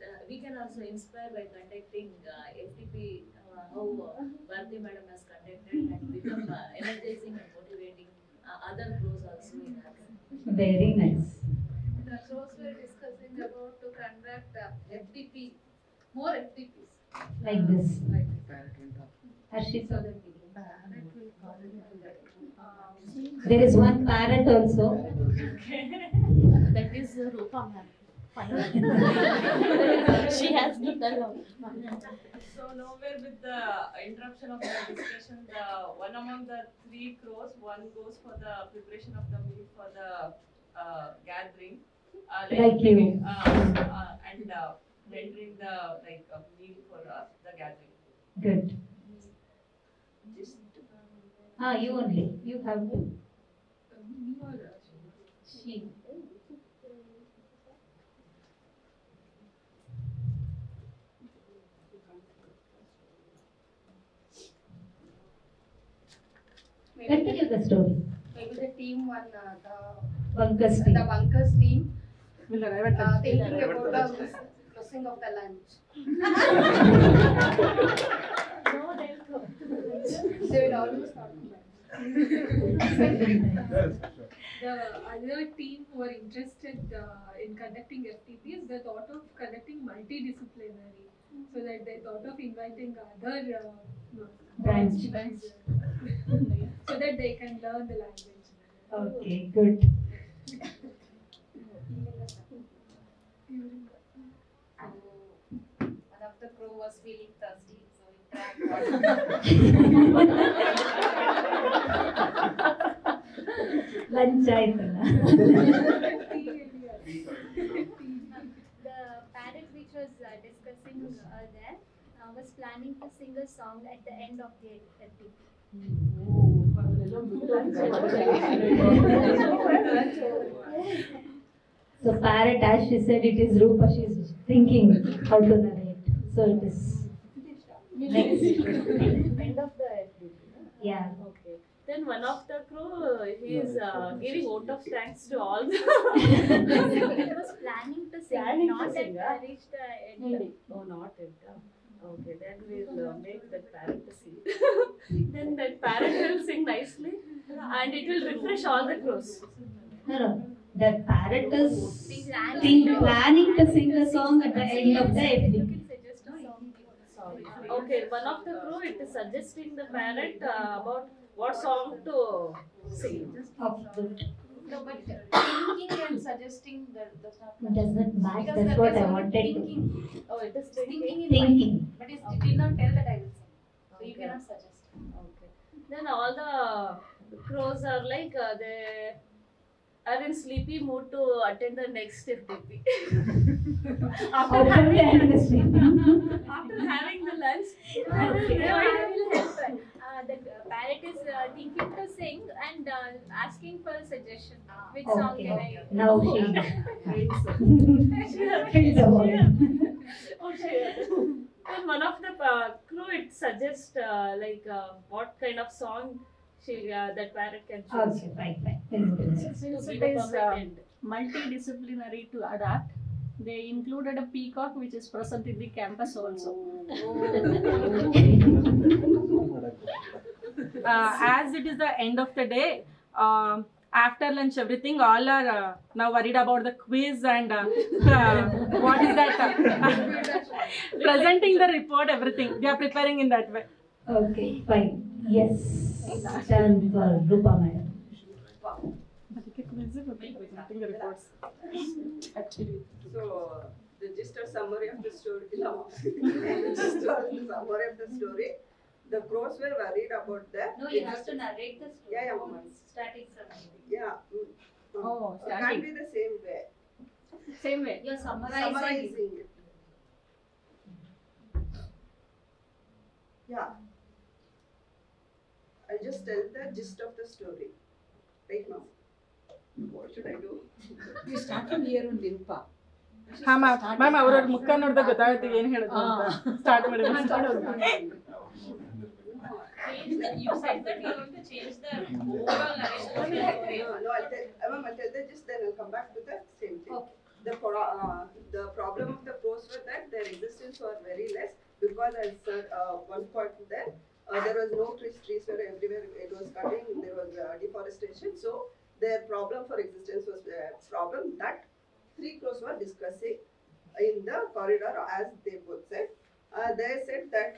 can also inspire by conducting FTP, how Bharti madam has conducted, and become energizing and motivating other crows also in our country. Very nice. The crows were discussing about to conduct FTP, more FTPs. Like this. Parrot went up. Harshita. There is one parrot also. That is Rupa ma'am. She has to tell us. So nowhere with the interruption of the discussion, one among the three crows, one goes for the preparation of the meal for the gathering, Like you. and rendering the meal for the gathering. Good. You only. You have to. She. the story. Maybe the team one, Bunkers team. the bunkers team, Thinking about the crossing of the lunch. No, they'll come. They will always talk The other team who are interested in conducting FTPs, they thought of conducting multidisciplinary, so that they thought of inviting other Branch. so that they can learn the language. Okay, good. One of the crew was feeling thirsty, so we drank Lunch ಆಯ್ತಲ್ಲ. The parrot which was discussing there was planning to sing a song at the end of the FTP. So parrot, as she said, it is Rupa. She is thinking how to narrate. So it is next. End of the FTP. Yeah. Okay. Then one of the crew, he is giving vote of thanks to all the. It was planning to sing, not at reach the end. Oh, not it. Okay, then we'll make that parrot to sing. Then that parrot will sing nicely, and it will refresh all the crews. No. That parrot is planning to sing a song at the end of the FTP. Okay, one of the crew it is suggesting the parrot about what song to sing. No, but thinking and suggesting does not match. Doesn't match. Because That's there what is I a wanted thinking. to. Oh, it is Thinking in Thinking. mind. But it did not tell that I will sing. So you Okay. cannot suggest. Okay. Then all the crows are like they are in sleepy mood to attend the next FTP. after having the lunch, I will help. The parrot is thinking to sing and asking for a suggestion. Which song can I? Now she Fills the void. Okay. Then one of the crew it suggests what kind of song that parrot can choose. Okay, fine. Since To it give a is perfect end. multidisciplinary to adapt, they included a peacock which is present in the campus also. As it is the end of the day, after lunch everything, all are now worried about the quiz and what is that? Presenting the report, everything. They are preparing in that way. Okay, fine. Yes. Turn for Rupa madam. Presenting the reports. So, the gist or summary of the story, no, the gist or the summary of the story, the crows were worried about that. No, you have to narrate the story. Yeah, mama. Static summary. Yeah. Oh, It can't be the same way. Same way. You're summarizing it. Yeah. I'll just tell the gist of the story. Right now. What should I do? You start from here only, Rupa. ಹಾ ma'am ಅವ್ರ ಮುಖ ನೋಡಿದಾಗ ಗೊತ್ತಾಗುತ್ತೆ ಏನ್ ಹೇಳಿದ್ರು ಅಂತ start ಮಾಡಿ You said that you're going to change the overall narration of the story. No, I'll tell the gist, then I'll come back to the same thing. Okay. The problem of the crows was that their existence was very less because as one point there was no trees were everywhere, it was cutting, there was deforestation, so their problem for existence was a problem that three crows were discussing in the corridor, as they both said. They said that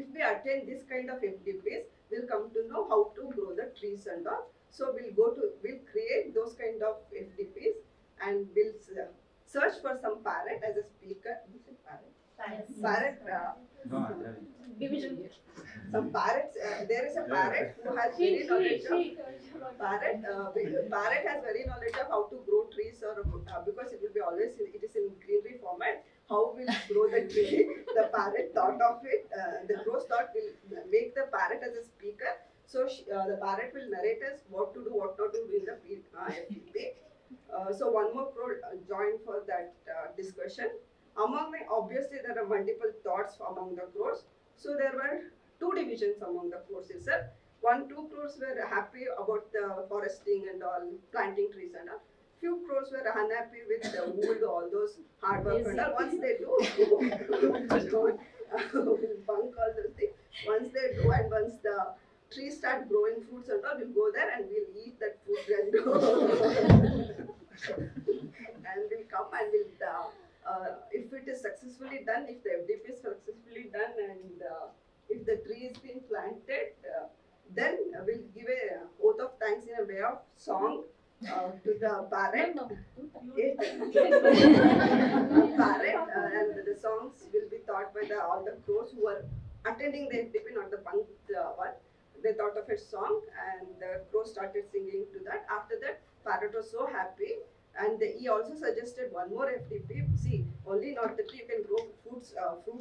if we attend this kind of FDPs, we'll come to know how to grow the trees and all. So we'll create those kind of FDPs and we'll search for some parrot as a speaker. Is it parrot? Parrot. Division. Some parrots. There is a parrot who has very knowledge of parrot. Parrot has very knowledge of how to grow trees, or because it will be always it is in greenery format. How will grow the tree? The parrot thought of it. The crows thought will make the parrot as a speaker. So the parrot will narrate us what to do, what not to do in the FDP. So one more crow joined for that discussion. Obviously there are multiple thoughts among the crows. So there were two divisions among the crows itself. 1-2 crores were happy about the foresting and all, planting trees and all. Few crores were unhappy with the wood, all those hard work and all. Once they do, bunk all those things. Once they do, and once the trees start growing fruits and all, we'll go there and we'll eat that food and and we'll come and we'll, if it is successfully done, if the FDP is successfully done and if the tree is being planted, then we'll give a oath of thanks in a way of song to the parent. Parent, and the songs will be taught by all the crows who are attending the FDP, not the bunk one. They thought of a song and the crow started singing to that. After that, parrot was so happy, and he also suggested one more FDP. See, only not the tree, you can grow fruits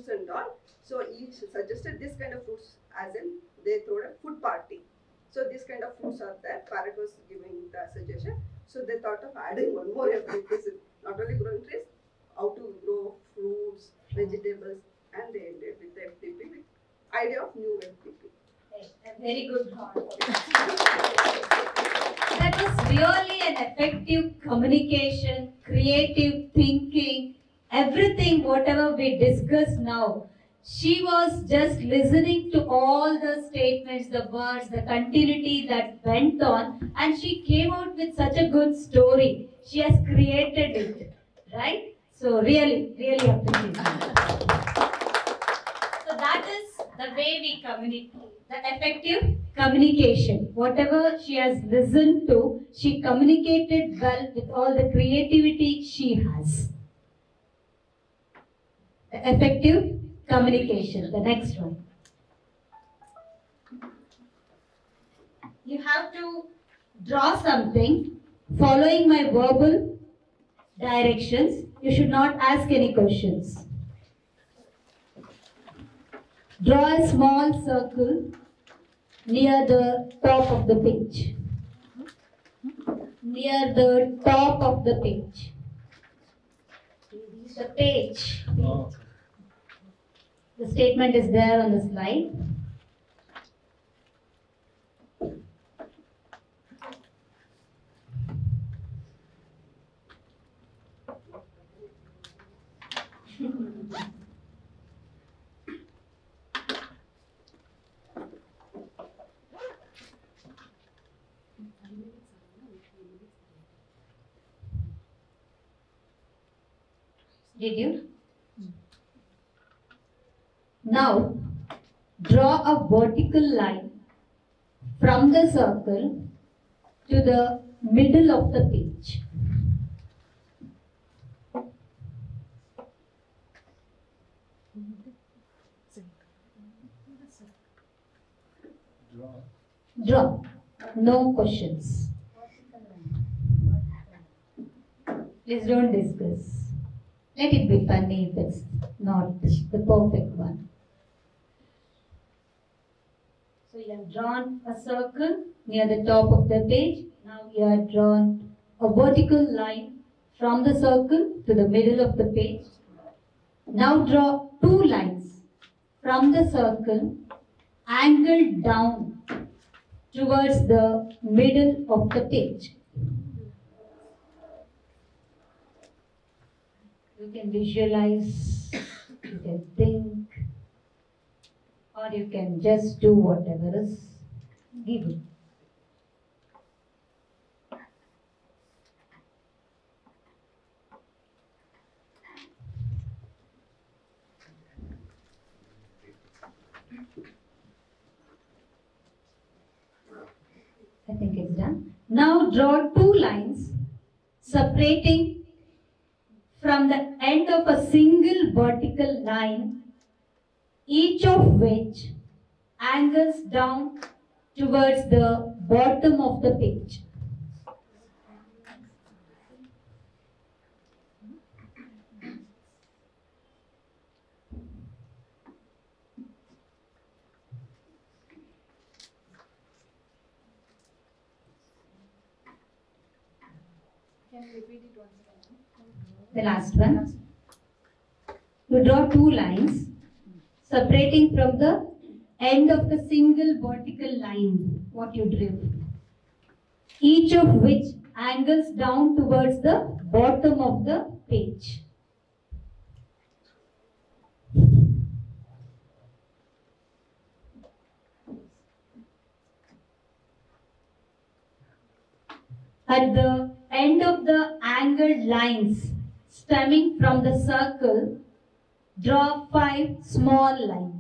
and all. So he suggested this kind of fruits, as in they throw a food party. So this kind of fruits are there. Parrot was giving the suggestion. So they thought of adding one more FDP. Not only growing trees, how to grow fruits, vegetables, and they ended with the FDP with idea of new FDP. A very good thought. That was really an effective communication, creative thinking, everything, whatever we discussed now. She was just listening to all the statements, the words, the continuity that went on, and she came out with such a good story. She has created it, right? So really, really appreciate it. So that is the way we communicate, the effective communication. Whatever she has listened to, she communicated well with all the creativity she has. The effective communication, the next one. You have to draw something following my verbal directions. You should not ask any questions. Draw a small circle near the top of the page. Near the top of the page. The page. The statement is there on the slide. Did you? Now, draw a vertical line from the circle to the middle of the page. Draw. No questions. Please don't discuss. Let it be funny if it's not the perfect one. So you have drawn a circle near the top of the page. Now you have drawn a vertical line from the circle to the middle of the page. Now draw two lines from the circle angled down towards the middle of the page. You can visualize, you can think, or you can just do whatever is given. I think it's done. Now draw two lines separating from the end of a single vertical line, each of which angles down towards the bottom of the page. Can you repeat it once again? The last one. You draw two lines separating from the end of the single vertical line, what you drew, each of which angles down towards the bottom of the page. At the end of the angled lines stemming from the circle, draw 5 small lines.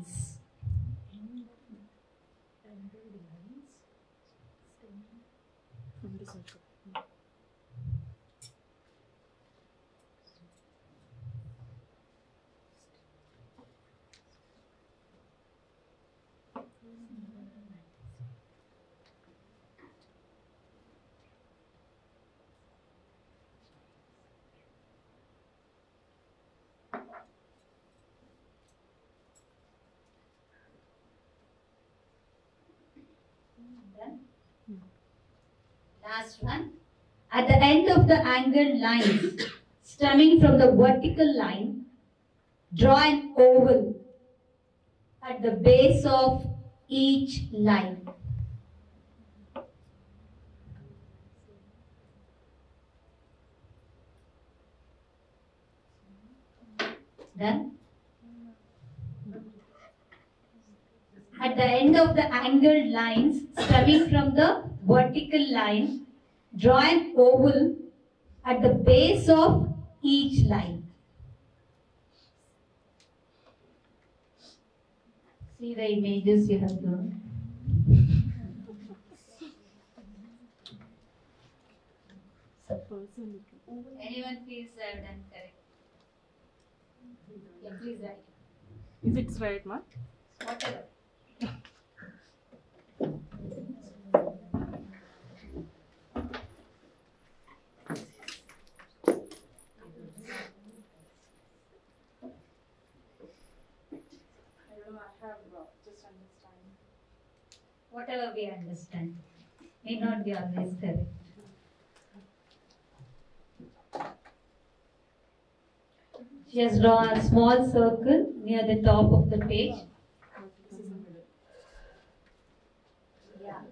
Done. Last one. At the end of the angled lines stemming from the vertical line, draw an oval at the base of each line. Done. At the end of the angled lines stemming from the vertical line, draw an oval at the base of each line. See the images you have drawn. Anyone feels I have done correct? Yeah, please write. Is it right, ma'am? Whatever. Whatever we understand may not be always correct. She has drawn a small circle near the top of the page. Yeah.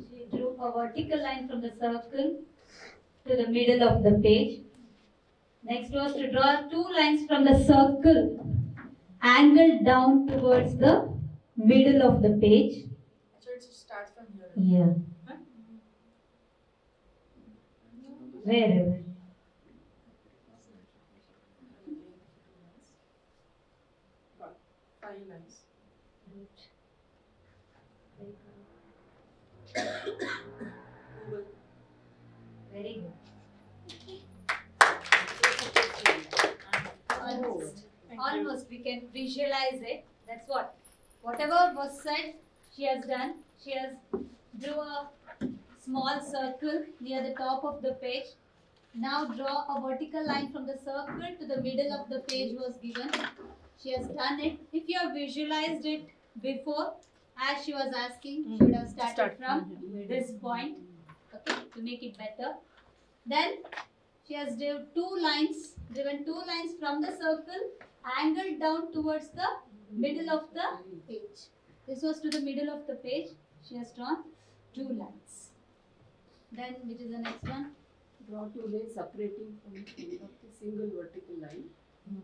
She drew a vertical line from the circle to the middle of the page. Next was to draw 2 lines from the circle angled down towards the middle of the page. So it starts from here. Yeah. Huh? Wherever. Got 5 lines. Very good. Almost we can visualize it. That's what. Whatever was said, she has done. She has drew a small circle near the top of the page. Now draw a vertical line from the circle to the middle of the page was given. She has done it. If you have visualized it before, as she was asking, she would have started from this point, okay, to make it better. Then she has driven 2 lines from the circle, angled down towards the middle of the page. This was to the middle of the page. She has drawn 2 lines. Then, which is the next one? Draw 2 lines separating from the end of the single vertical line.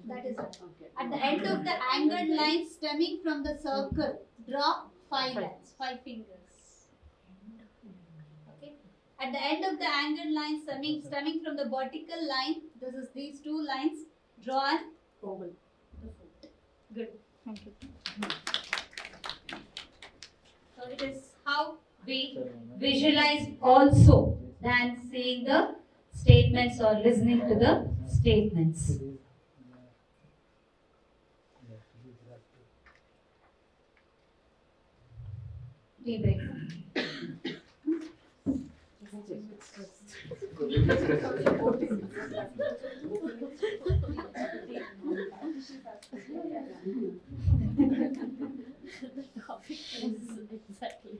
That is right. Okay. At the end of the angled line stemming from the circle, draw 5 lines, 5 fingers. Okay. At the end of the angled line stemming from the vertical line, this is these 2 lines, draw an oval. Good. Thank you. So it is how we visualize also than seeing the statements or listening to the statements. Tea break. Exactly.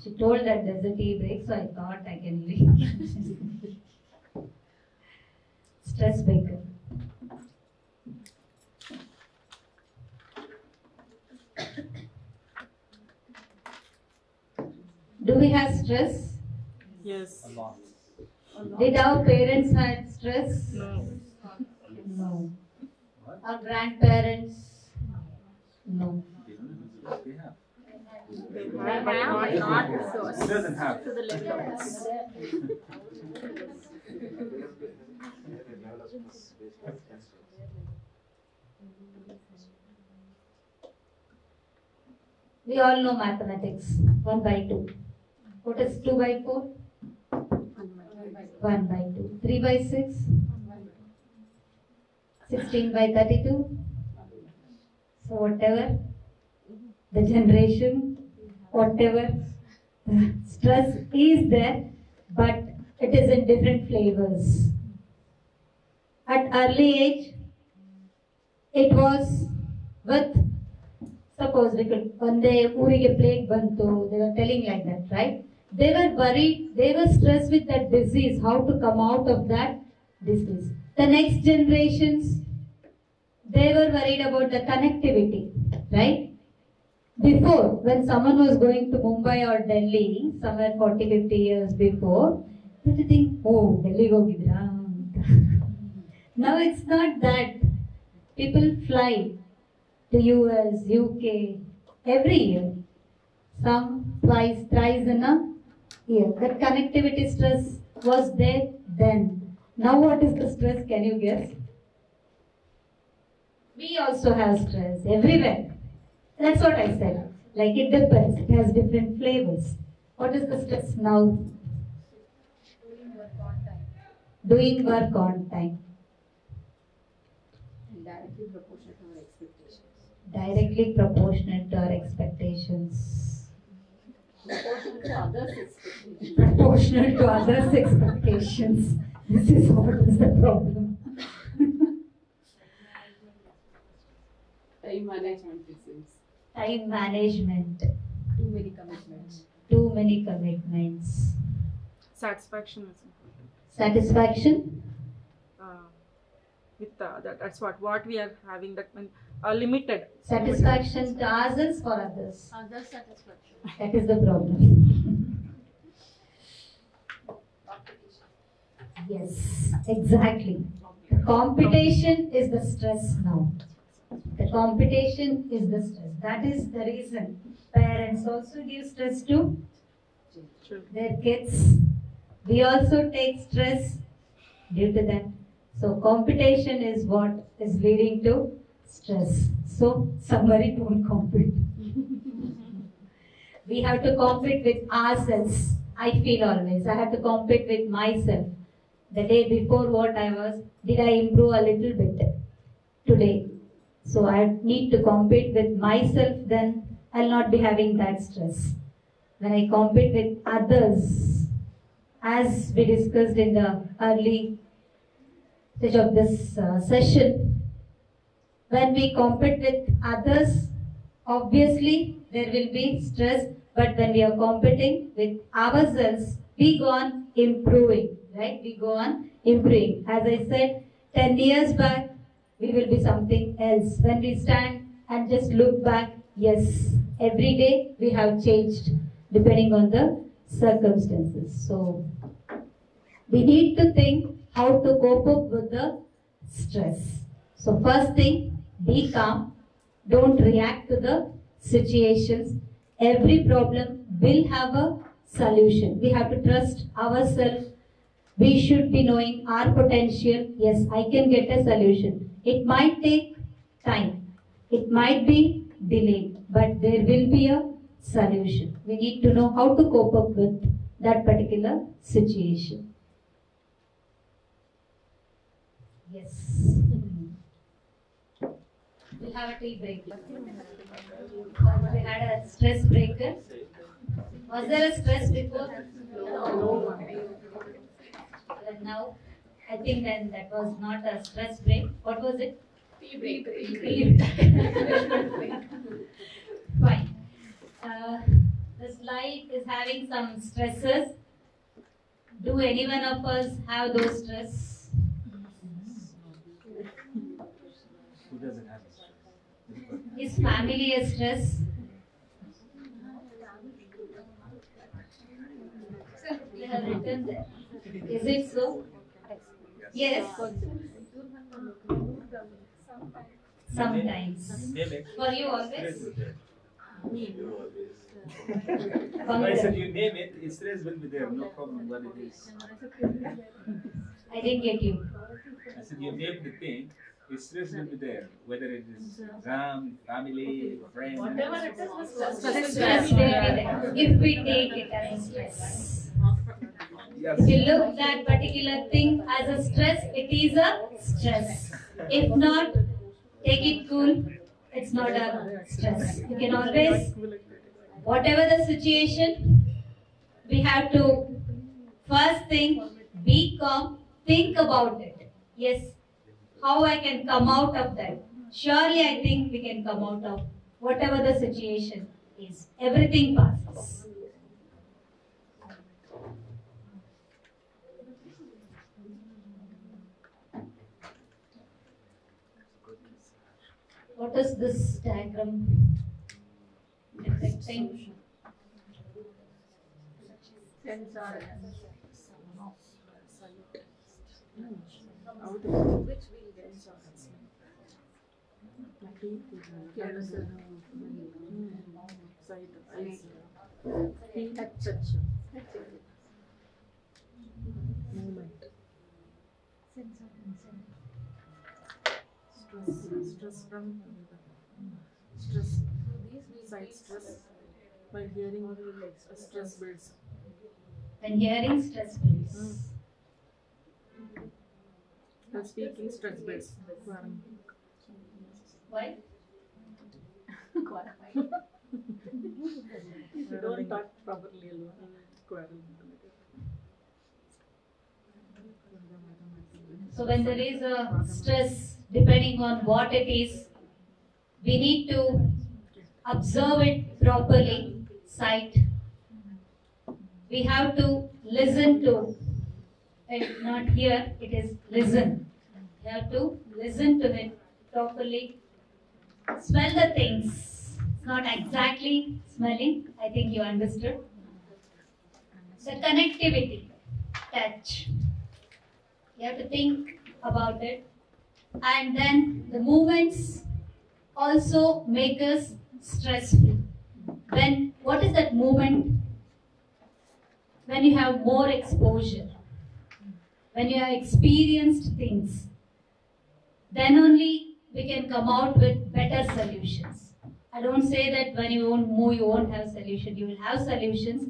She told that there's a tea break, so I thought I can leave. Stress breaker. Do we have stress? Yes. A lot. Did our parents have stress? No. No. Our grandparents? No. They have. They have, but not Who doesn't have? to the level of us. We all know mathematics. 1 by 2. What is 2 by 4? 1 by 2. 3 by 6? 16 by 32? So whatever the generation, whatever the stress is there, but it is in different flavors. At early age, it was with, suppose we could, one day Urige plague bantu, they were telling like that, right? They were worried, they were stressed with that disease, how to come out of that disease. The next generations, they were worried about the connectivity, right? Before, when someone was going to Mumbai or Delhi, somewhere 40-50 years before, they would think, oh, Delhi go gidra. Now it's not that. People fly to US, UK, every year. Some twice, thrice in a year. That connectivity stress was there then. Now what is the stress? Can you guess? We also have stress everywhere. That's what I said. Like it depends. It has different flavors. What is the stress now? Doing work on time. Directly proportional to our expectations. Directly proportionate to our expectations. Proportional to others' expectations. Proportional to others' expectations. This is what is the problem. Time management, it seems. Time management. Too many commitments. Too many commitments. Satisfaction is important. Satisfaction? With that's what we are having, that limited. Satisfaction to ourselves for others. Other satisfaction. That is the problem. Yes, exactly. The competition is the stress now. The competition is the stress. That is the reason parents also give stress to their kids. We also take stress due to that. So competition is what is leading to stress. So somebody don't compete. We have to compete with ourselves. I feel always I have to compete with myself. The day before what I was, did I improve a little bit today? So I need to compete with myself, then I'll not be having that stress. When I compete with others, as we discussed in the early stage of this session, when we compete with others, obviously there will be stress, but when we are competing with ourselves, we go on improving, right? We go on improving. As I said, 10 years back, we will be something else. When we stand and just look back, yes, every day we have changed depending on the circumstances. So we need to think how to cope up with the stress. So first thing, be calm. Don't react to the situations. Every problem will have a solution. We have to trust ourselves. We should be knowing our potential. Yes, I can get a solution. It might take time. It might be delayed, but there will be a solution. We need to know how to cope up with that particular situation. Yes. We'll have a tea break. We had a stress breaker. Was there a stress before? No. And now, I think then that was not a stress break. What was it? Tea break. Tea break. Fine. This life is having some stresses. Do any one of us have those stress? Who doesn't have stress? Is family a stress? have written there. Is it so? Yes. Sometimes. For you always? I said you name it, stress will be there, no problem what it is. I didn't get you. I said you name the thing, stress will be there, whether it is exam, family, friends. Whatever it is, the Stress will be there if we take it as a stress. If you look that particular thing as a stress, it is a stress. If not, take it cool. It's not a stress. You can always, whatever the situation, we have to first thing, be calm, think about it. Yes, how I can come out of that. Surely I think we can come out of whatever the situation is. Everything passes. What is this diagram depicting? Sensor. Which will get cancer, sight, eyes, touch, movement, stress from stress, sight stress. While hearing, stress builds. When hearing, stress builds. While speaking, stress builds. Why? You don't talk properly alone. Quarrel. So when there is a stress, depending on what it is, we need to observe it properly, sight. We have to listen to it, not hear, it is listen. We have to listen to it properly. Smell the things. It's not exactly smelling, I think you understood. The connectivity, touch. You have to think about it. And then the movements also make us stressful. What is that movement? When you have more exposure, when you have experienced things, then only we can come out with better solutions. I don't say that when you won't move, you won't have solution. You will have solutions.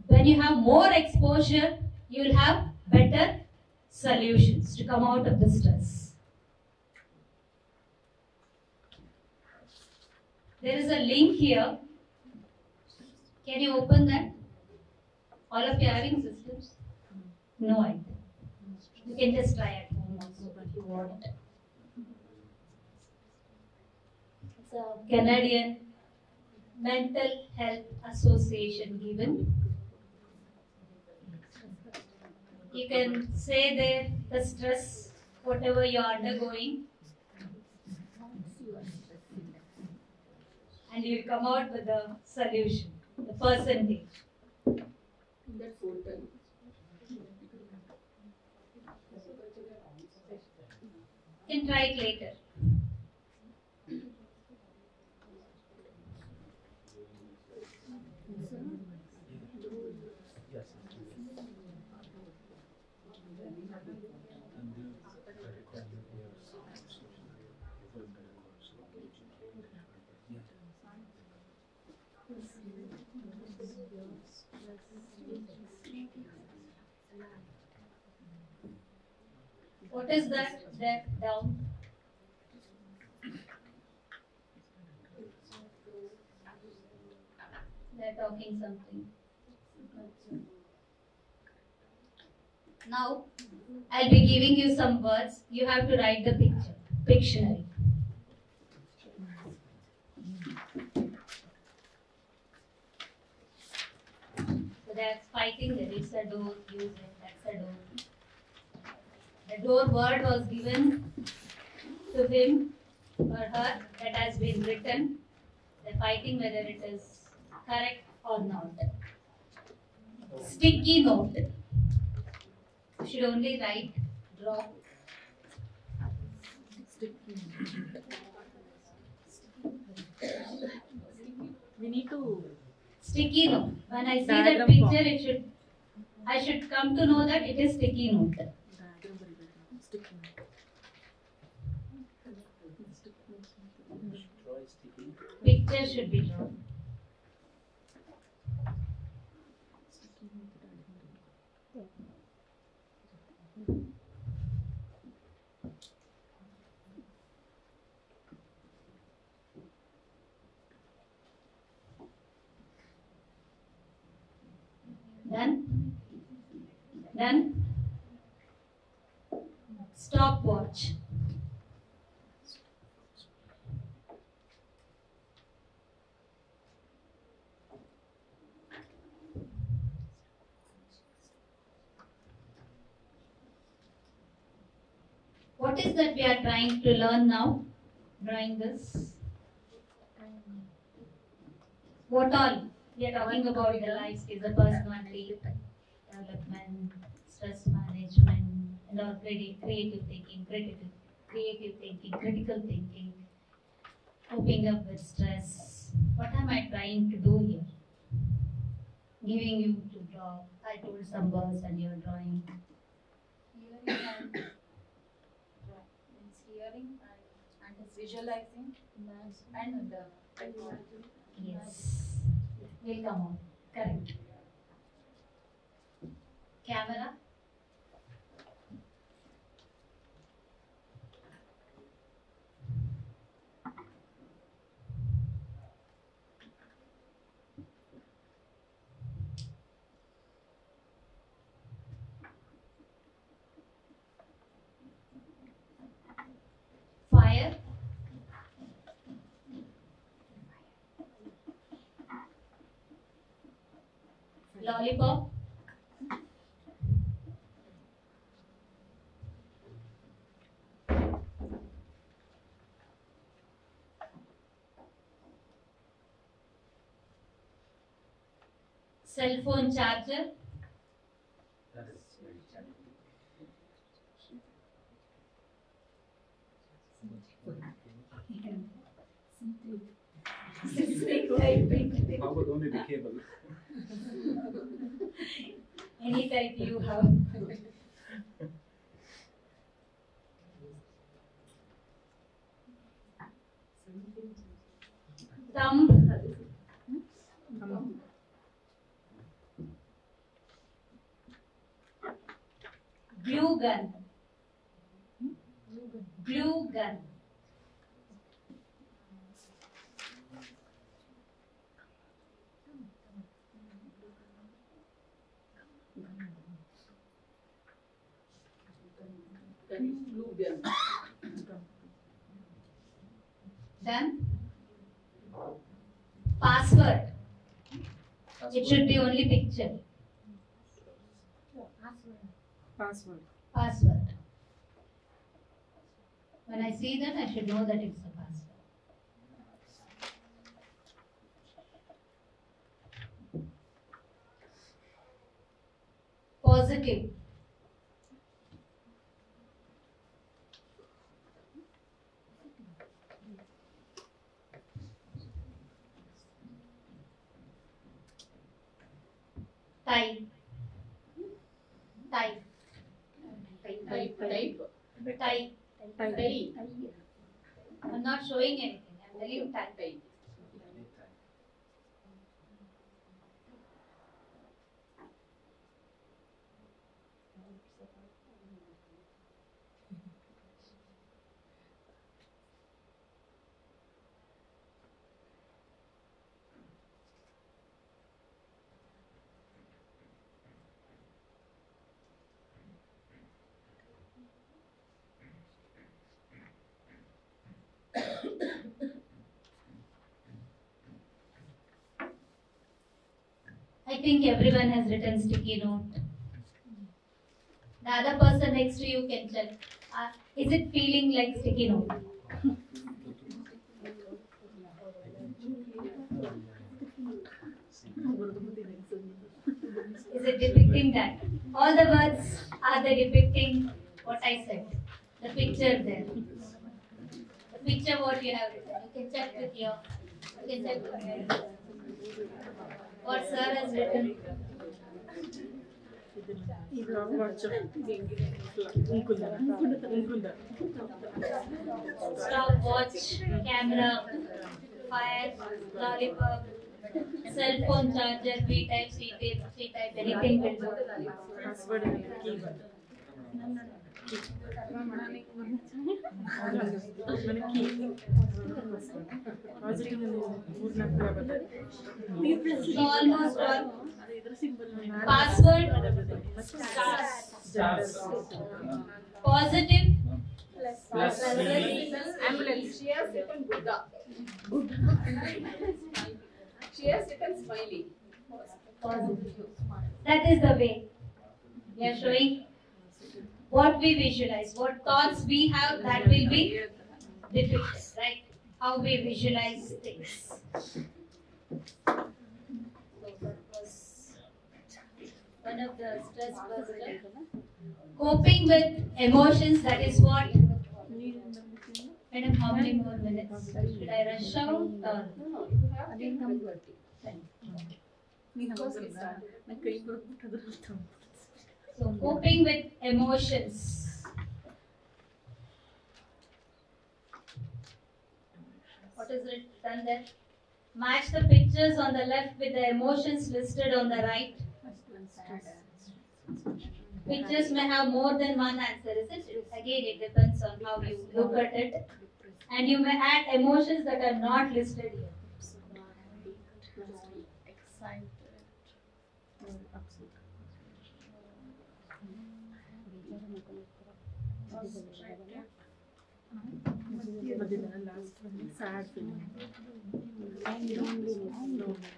When you have more exposure, you will have better solutions to come out of the stress. There is a link here. Can you open that? All of you are having systems? No idea. You can just try at home also if you want. It's a Canadian Mental Health Association given. You can say there the stress, whatever you are undergoing, and you will come out with the solution, the percentage. That portal. You can try it later. What is that there down? They're talking something. Now, I'll be giving you some words. You have to write the picture. Pictionary. So that's fighting. There is a door. Use it. That's a door. The door word was given to him or her that has been written. They're fighting whether it is correct or not. Sticky note. You should only write, draw. We need to. Sticky note. When I see that Diagram picture, form. I should come to know that it is sticky note. Picture should be drawn. Done? Done? Stopwatch. What is that we are trying to learn now? Drawing this. What all? We are talking about the life skills, the personality development, stress management, and all creative thinking, critical thinking, coping up with stress. What am I trying to do here? Giving you to draw. I told some words and you're drawing. Hearing and means hearing and visualizing and Yes. Will come on. Correct. Camera. Fire. Lollipop. Cell phone charger. That is very challenging. How about only the cable? Any type you have. Thumb. Glue gun. Glue gun. Done. Password. It should be only picture. Password. Password. When I see that, I should know that it's a password. Positive. Type. Type. Type. I'm not showing anything. I'm telling you type. I think everyone has written sticky note. The other person next to you can check. Is it feeling like sticky note? Is it depicting that? All the words are they depicting what I said? The picture there. The picture what you have written. You can check with your. You can check with your. What sir has written. Stopwatch, camera, fire, lollipop, cell phone charger, B-type, C-type, anything will do. So almost all. Password, stars. Positive, Plus. Ambulance. She has written Buddha. She has written smiley. positive. That is the way we are showing what we visualize, what thoughts we have, that will be depicted, right? How we visualize things. One of the stress buster. Coping with emotions, that is what. Madam, how many more minutes? Should I rush out or? No, you have 10:30. So, coping with emotions. What is written there? Match the pictures on the left with the emotions listed on the right. Pictures may have more than one answer, isn't it? Again, it depends on how you look at it. And you may add emotions that are not listed here.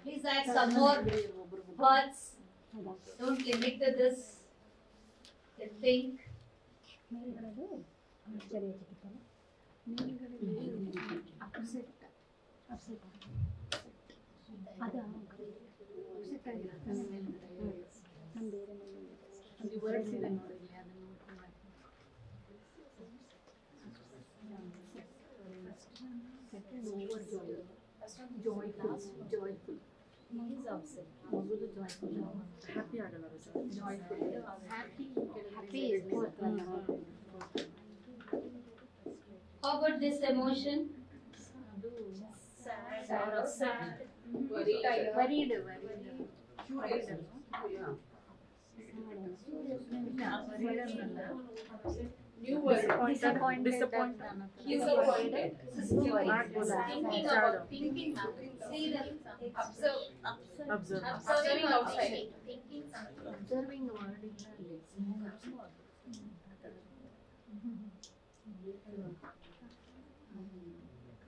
Please add some more words. Don't limit to this. Think. Joyful. He is upset. Happy joyful. Happy is good. How about this emotion? Sad. Worried. New word. Disappointed. Disappointed. Thinking about thinking. See the Observing outside. Observing the world.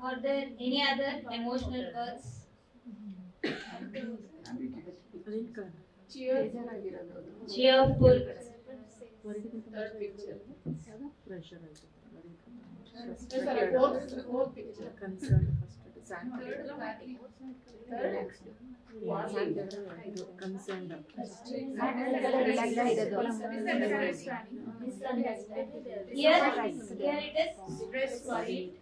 Are there any other emotional words? Cheerful. Third picture. Fourth picture. Concerned concerned. Here it is. Stress, worried.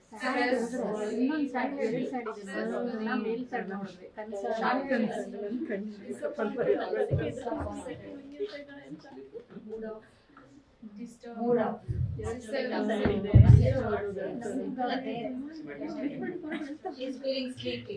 Mood off. She's feeling sleepy.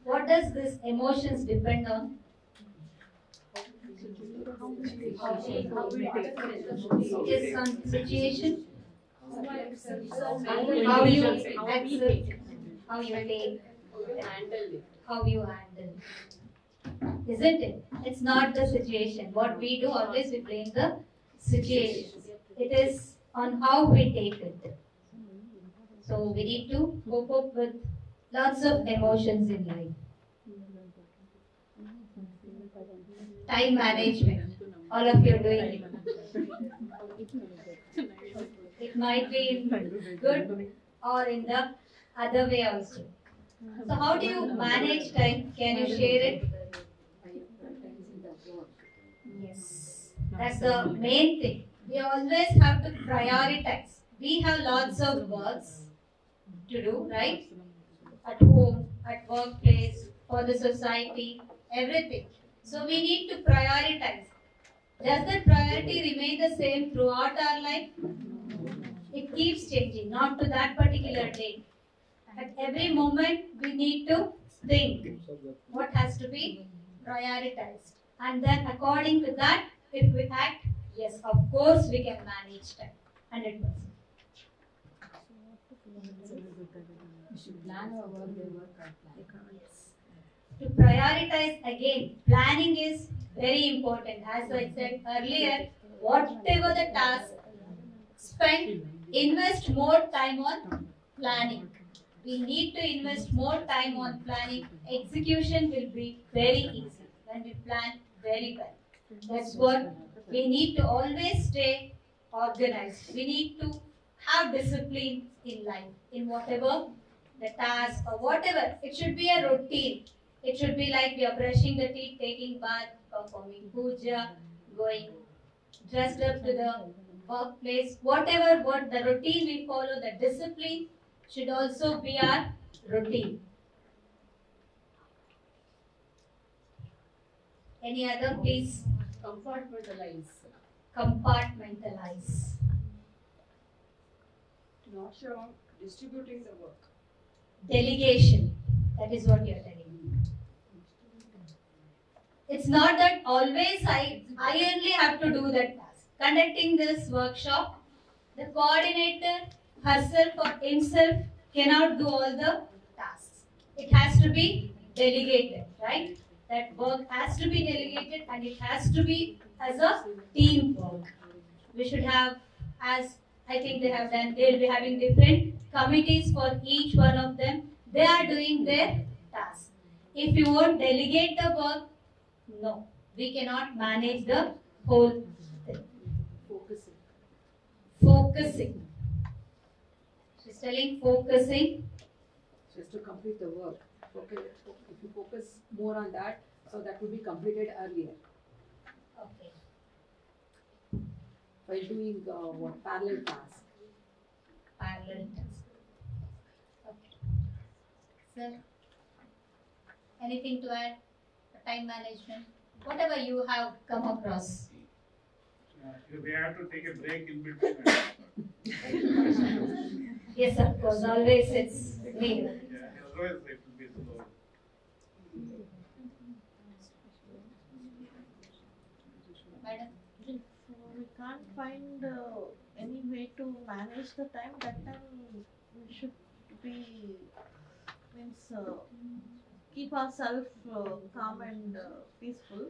What does this emotions depend on? It is on situation, how you accept, how you take, how you handle. Isn't it? It's not the situation. What we do always, we blame the situation. It is on how we take it. So we need to cope up with lots of emotions in life. time management. All of you are doing it. It might be in good or in the other way also. So how do you manage time? Can you share it? Yes, that's the main thing. We always have to prioritize. We have lots of works to do, right? At home, at workplace, for the society, everything. So we need to prioritize. Does that priority remain the same throughout our life? It keeps changing, not to that particular day. At every moment, we need to think what has to be prioritized. And then according to that, if we act, yes, of course we can manage time. 100%. We should plan our work, their work or plan. To prioritize again, planning is very important. As I said earlier, whatever the task, invest more time on planning. We need to invest more time on planning. Execution will be very easy when we plan very well. That's what we need to always stay organized. We need to have discipline in life, in whatever the task or whatever. It should be a routine. It should be like we are brushing the teeth, taking bath, performing puja, going dressed up to the workplace. Whatever what the routine we follow, the discipline should also be our routine. Any other, please? Compartmentalize. Compartmentalize. Not sure. Distributing the work. Delegation. That is what you are telling me. It's not that always I only have to do that task. Conducting this workshop, the coordinator herself or himself cannot do all the tasks. It has to be delegated, right? That work has to be delegated and it has to be as a team work. We should have, as I think they have done, they'll be having different committees for each one of them. They are doing their task. If you won't delegate the work, no, we cannot manage the whole thing. Focusing. She's telling focusing. Just to complete the work. Okay, if you focus more on that, so that will be completed earlier. Okay. While doing what parallel tasks. Parallel task. Okay. Sir, anything to add? Time management, whatever you have come across. We have to take a break in between. Yes, of course, always it's needed. Yeah, otherwise it will be slow. Madam? If we can't find any way to manage the time, that time we should be, keep ourselves calm and peaceful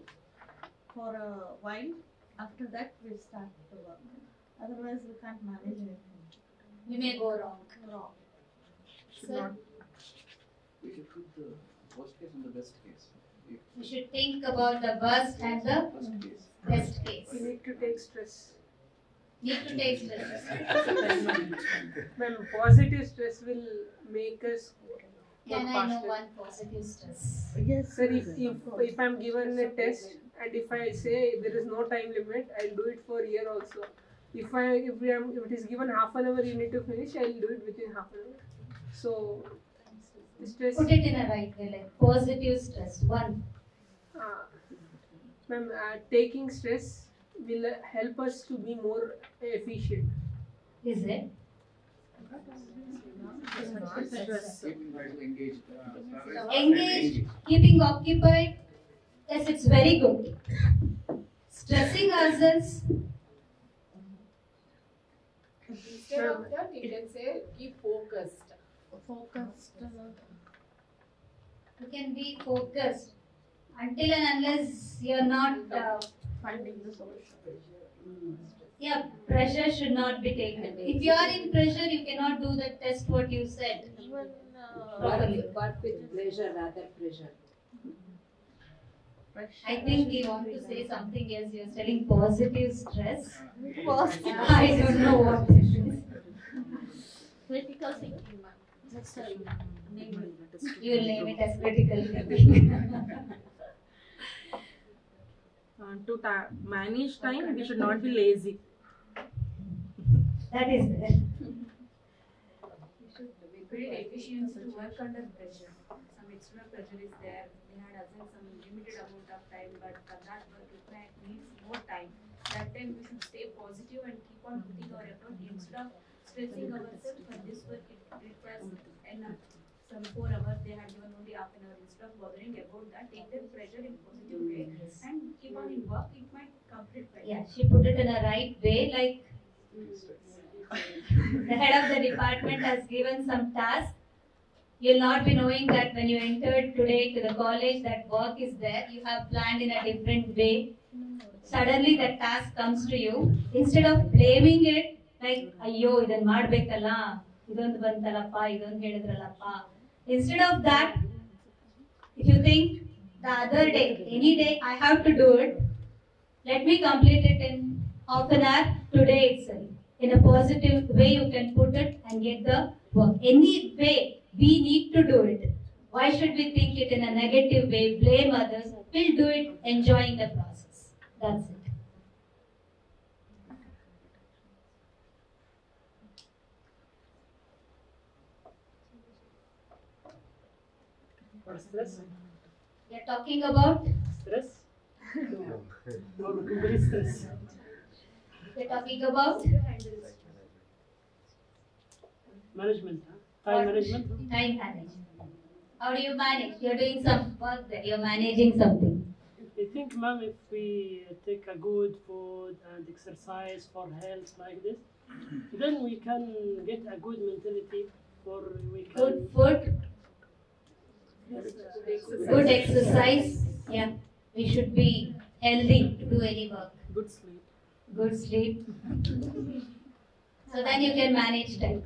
for a while. After that, we start the work. Otherwise, we can't manage it. We may go wrong. Sir, We should put the worst case and the best case. we should think about the worst and the best case. We need to take stress. Need to take stress. Well, positive stress will make us Can work I know faster. one positive stress? Yes, sir. If I'm given a test and if I say there is no time limit, I'll do it for a year also. If it is given half an hour, you need to finish. I'll do it within half an hour. So, stress. Put it in a right way, like positive stress. One. Ma'am, taking stress will help us to be more efficient. Is it? Engaged, keeping occupied. Yes, it's very good. Stressing ourselves. Instead of that, you can say keep focused. You can be focused until and unless you're not finding the solution. Yeah, pressure should not be taken. If you are in pressure, you cannot do the test what you said. Even properly. But with pleasure, rather pressure. I think you want to say something else. You're telling positive stress. Positive. I don't know what it is. Critical thinking, ma'am. That's a name. You will name it as critical thinking. To manage time, we should not be lazy. That is there. We should build efficiency to work under pressure. Some extra pressure is there. They had assigned some limited amount of time, but for that work needs more time. That time we should stay positive and keep on putting our effort instead of stressing ourselves for this work. It requires enough. Some 4 hours, they had given only half an hour. Instead of bothering about that, take their pressure in positive way and keep on in work. It might complete right. Yeah, she put it in a right way, like the head of the department has given some task. You'll not be knowing that when you entered today to the college, that work is there. You have planned in a different way. Suddenly that task comes to you. Instead of blaming it, like, ayyo, idan madbekalla, idondu bantalappa, idondu helidralappa. Instead of that, if you think the other day, any day I have to do it, let me complete it in half an hour today itself. In a positive way you can put it and get the work. Any way we need to do it. Why should we think it in a negative way, blame others? We'll do it enjoying the process. That's it. Or stress? We are talking about Stress? No, looking very stress. we are talking about Management, huh? Time management. Time management. How do you manage? You're doing some work there. You're managing something. I think, ma'am, if we take a good food and exercise for health like this, then we can get a good mentality for we can. Good food. Good exercise. Yeah. We should be healthy to do any work. Good sleep. Good sleep. So then you can manage time.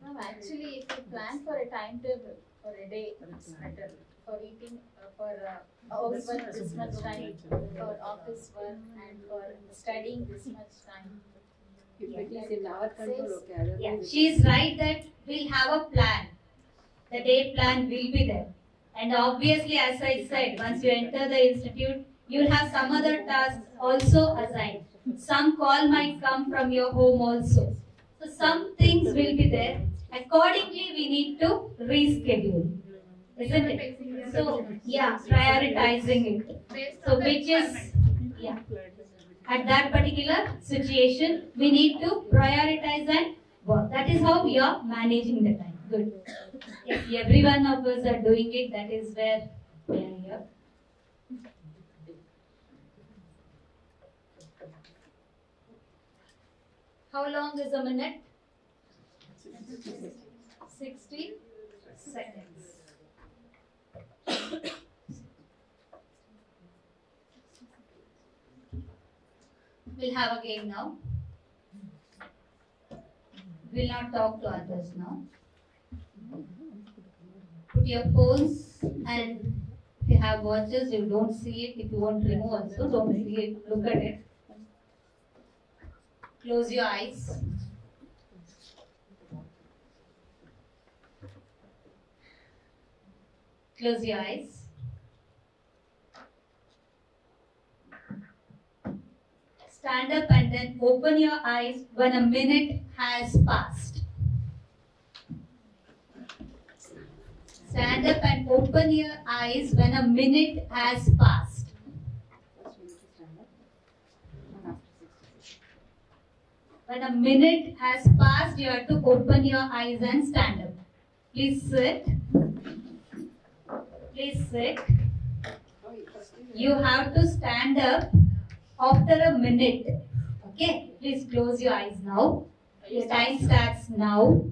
No, actually, if you plan for a timetable for a day, it's better. For eating, for house work this much time, for office work, and for studying this much time. If it is in our control, okay. Otherwise Yeah, it she is right that we'll have a plan. The day plan will be there. And obviously, as I said, once you enter the institute, you'll have some other tasks also assigned. Some call might come from your home also. So some things will be there. Accordingly, we need to reschedule. Isn't it? So, yeah, prioritizing it. So, which is, yeah, at that particular situation, we need to prioritize and work. That is how we are managing the time. Good. If every one of us are doing it, that is where we are here. How long is a minute? 60 seconds. We'll have a game now. We'll not talk to others now. Put your phones, and if you have watches, you don't see it. If you want to remove also, don't see it. Look at it. Close your eyes. Close your eyes. Stand up and then open your eyes when a minute has passed. Stand up and open your eyes when a minute has passed. When a minute has passed, you have to open your eyes and stand up. Please sit. Please sit. You have to stand up after a minute. Okay? Please close your eyes now. Your time starts now.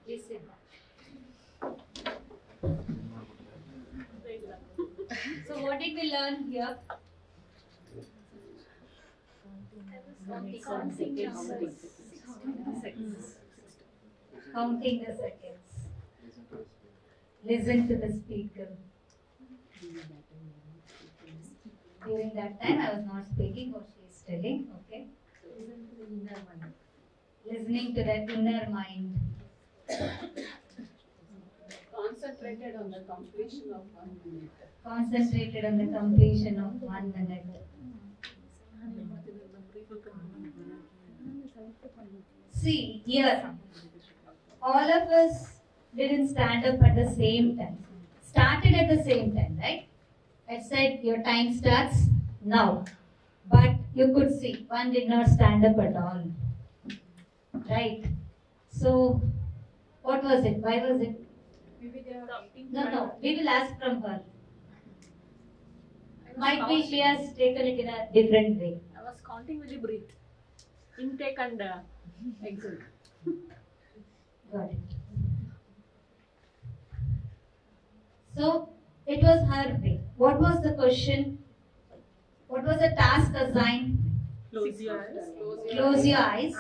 Please sit back. So what did we learn here? Counting the seconds. Listen to the speaker. During that time, I was not speaking what she is telling. Okay. Listen to the inner mind. Listening to that inner mind. Concentrated on the completion of 1 minute. Concentrated on the completion of 1 minute. See, here, all of us didn't stand up at the same time. Started at the same time, right? I said your time starts now. But you could see, one did not stand up at all. Right? So, what was it? Why was it? Maybe they are waiting. No, we will ask from her. Might be she has taken it in a different way. I was counting with the breath. Intake and exhale. Got it. So, it was her way. What was the question? What was the task assigned? Close your eyes. Close your eyes.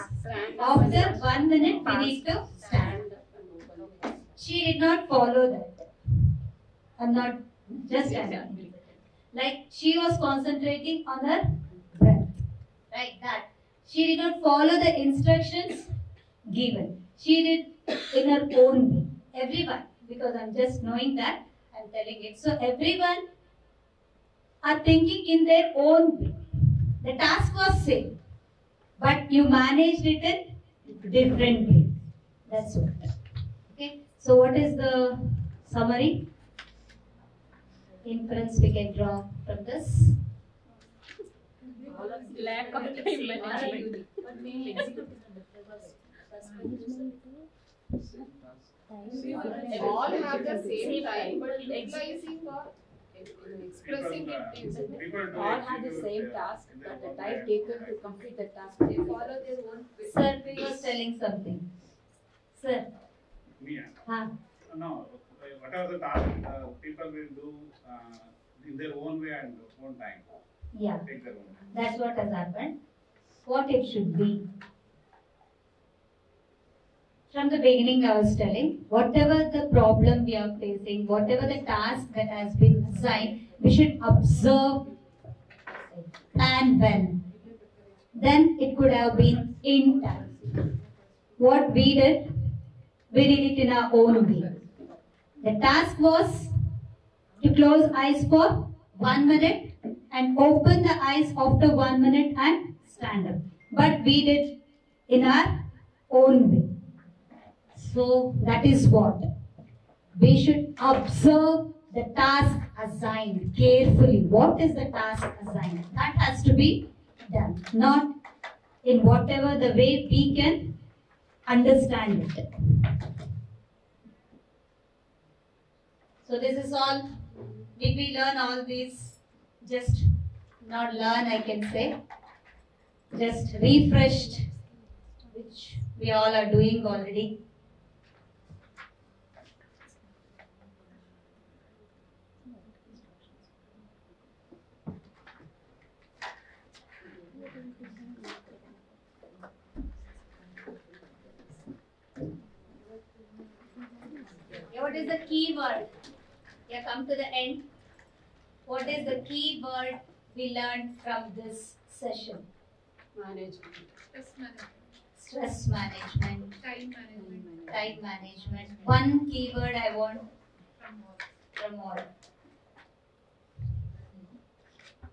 After 1 minute, we need to stand. She did not follow that. I'm not just standing. Like she was concentrating on her breath. Right, that. She did not follow the instructions given. She did in her own way. Everyone, because I'm just knowing that, I'm telling it. So everyone are thinking in their own way. The task was same, but you managed it in different way. That's what. Okay. So what is the summary? Inference we can draw from this. Lack of time management. All have the same time, but utilizing or expressing it is All have the same task, but the time taken to complete the task, they follow their own way. Sir, we was telling something. Sir. Me? Huh? No, whatever the task people will do in their own way and own time. Yeah. Take their own time. That's what has happened. What it should be. From the beginning, I was telling, whatever the problem we are facing, whatever the task that has been assigned, we should observe and when. Then it could have been in time. What we did it in our own way. The task was to close eyes for 1 minute and open the eyes after 1 minute and stand up. But we did in our own way. So that is what. We should observe the task assigned carefully. What is the task assigned? That has to be done. Not in whatever the way we can understand it. So this is all. Did we learn all these? Just not learn, I can say. Just refreshed, which we all are doing already. What is the key word? We have come to the end. What is the key word we learned from this session? Management. Stress management. Stress management. Time management. Time management. One keyword I want from all.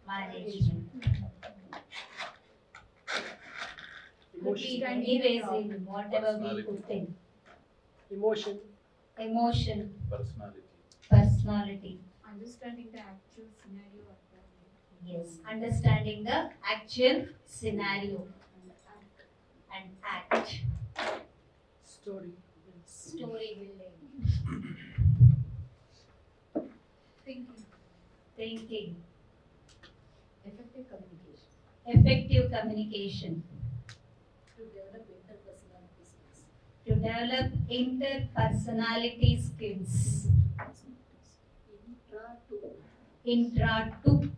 Management. Could be many ways in whatever we put in. Emotion. Emotion. Personality. Personality. Understanding the actual scenario of the Yes, understanding the actual scenario and act. Story. Story building. Thinking. effective communication. Effective communication. To develop To develop interpersonality interpersonality skills. skills. Intra to.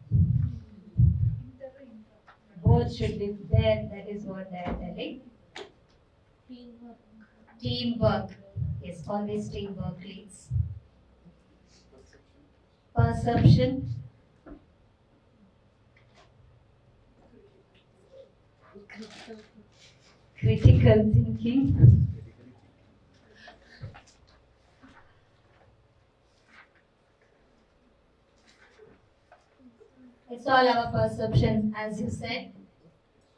Both should be there, that is what they are telling. Teamwork. Teamwork. Yes, always teamwork leads. Perception. Critical thinking. It's all our perception, as you said.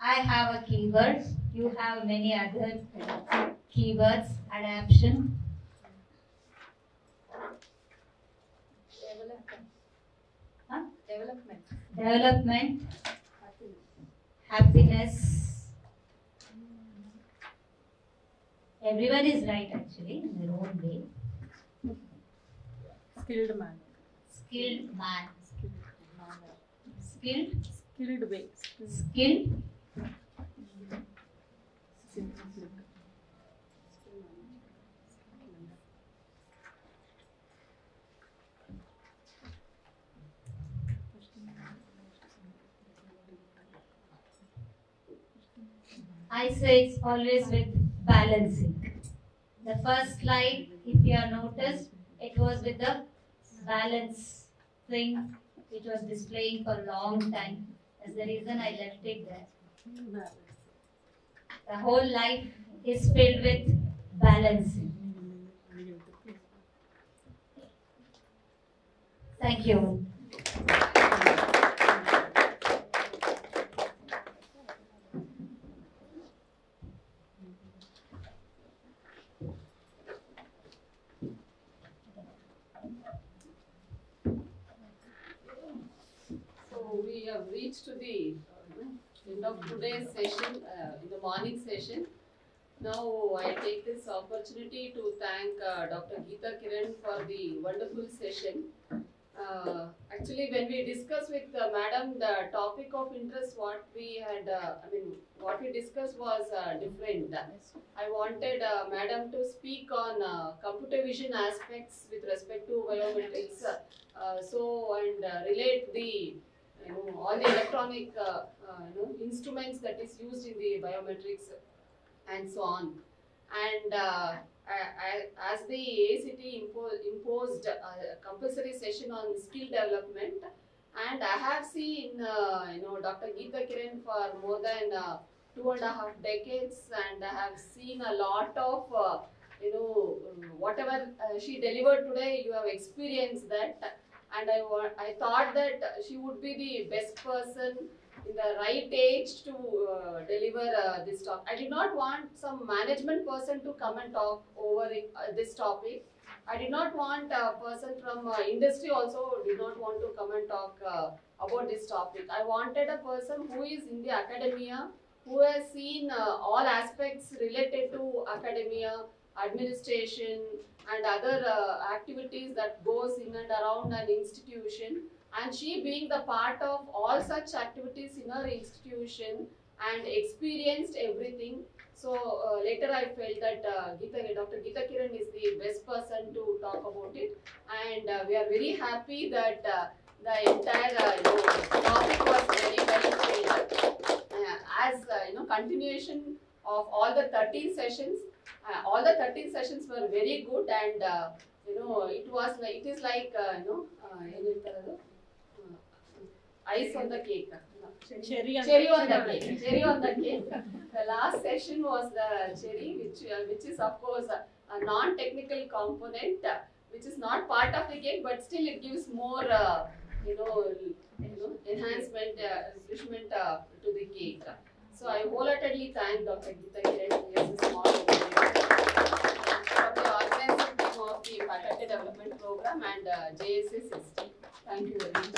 I have a keyword, you have many other keywords, adaptation. Huh? Development. Happiness. Everyone is right actually in their own way. Skilled man. Skilled man. Skilled way. Skilled. I say it's always with balancing. The first slide, if you have noticed, it was with the balance thing which was displaying for a long time. That's the reason I left it there. The whole life is filled with balancing. Thank you. So we have reached to the end of today's session, in the morning session. Now I take this opportunity to thank Dr. Geeta Kiran for the wonderful session. Actually, when we discussed with Madam the topic of interest, what we had, what we discussed was different. I wanted Madam to speak on computer vision aspects with respect to biometrics, and relate the all the electronic instruments that is used in the biometrics and so on. And as the ACT imposed a compulsory session on skill development, and I have seen Dr. Geeta Kiran for more than 2.5 decades, and I have seen a lot of whatever she delivered today, you have experienced that, and I thought that she would be the best person in the right age to deliver this talk. I did not want some management person to come and talk over this topic. I did not want a person from industry also did not want to come and talk about this topic. I wanted a person who is in the academia, who has seen all aspects related to academia, administration, and other activities that goes in and around an institution. And she being the part of all such activities in her institution and experienced everything. So later I felt that Dr. Geeta Kiran is the best person to talk about it. And we are very happy that the entire topic was very well filled. As continuation of all the 13 sessions. All the 13 sessions were very good, and it is like ice on the cake. Cherry on the cake. Cherry on the cake. The last session was the cherry, which is of course a non-technical component, which is not part of the cake, but still it gives more enhancement, enrichment to the cake. So I wholeheartedly thank Dr. Geeta Kiran for this small from the organizing team of the Faculty Development Program and JSA 60. Thank you very much.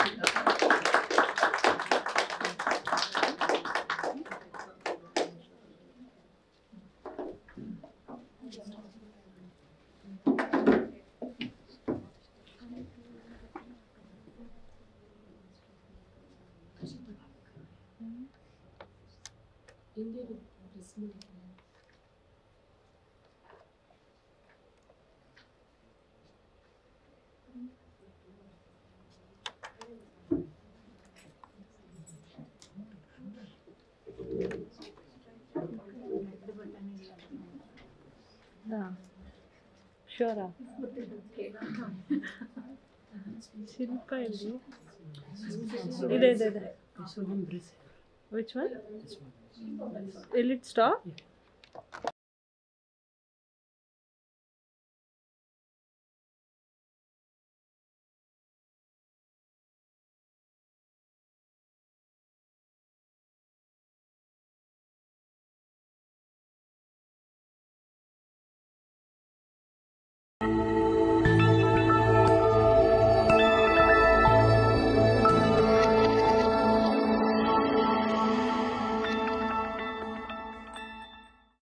ಶೋರಾ ಶಿಲ್ಪ ಇಲ್ಲಿ ಇದೆ which one ಎಲ್ಲಿ stop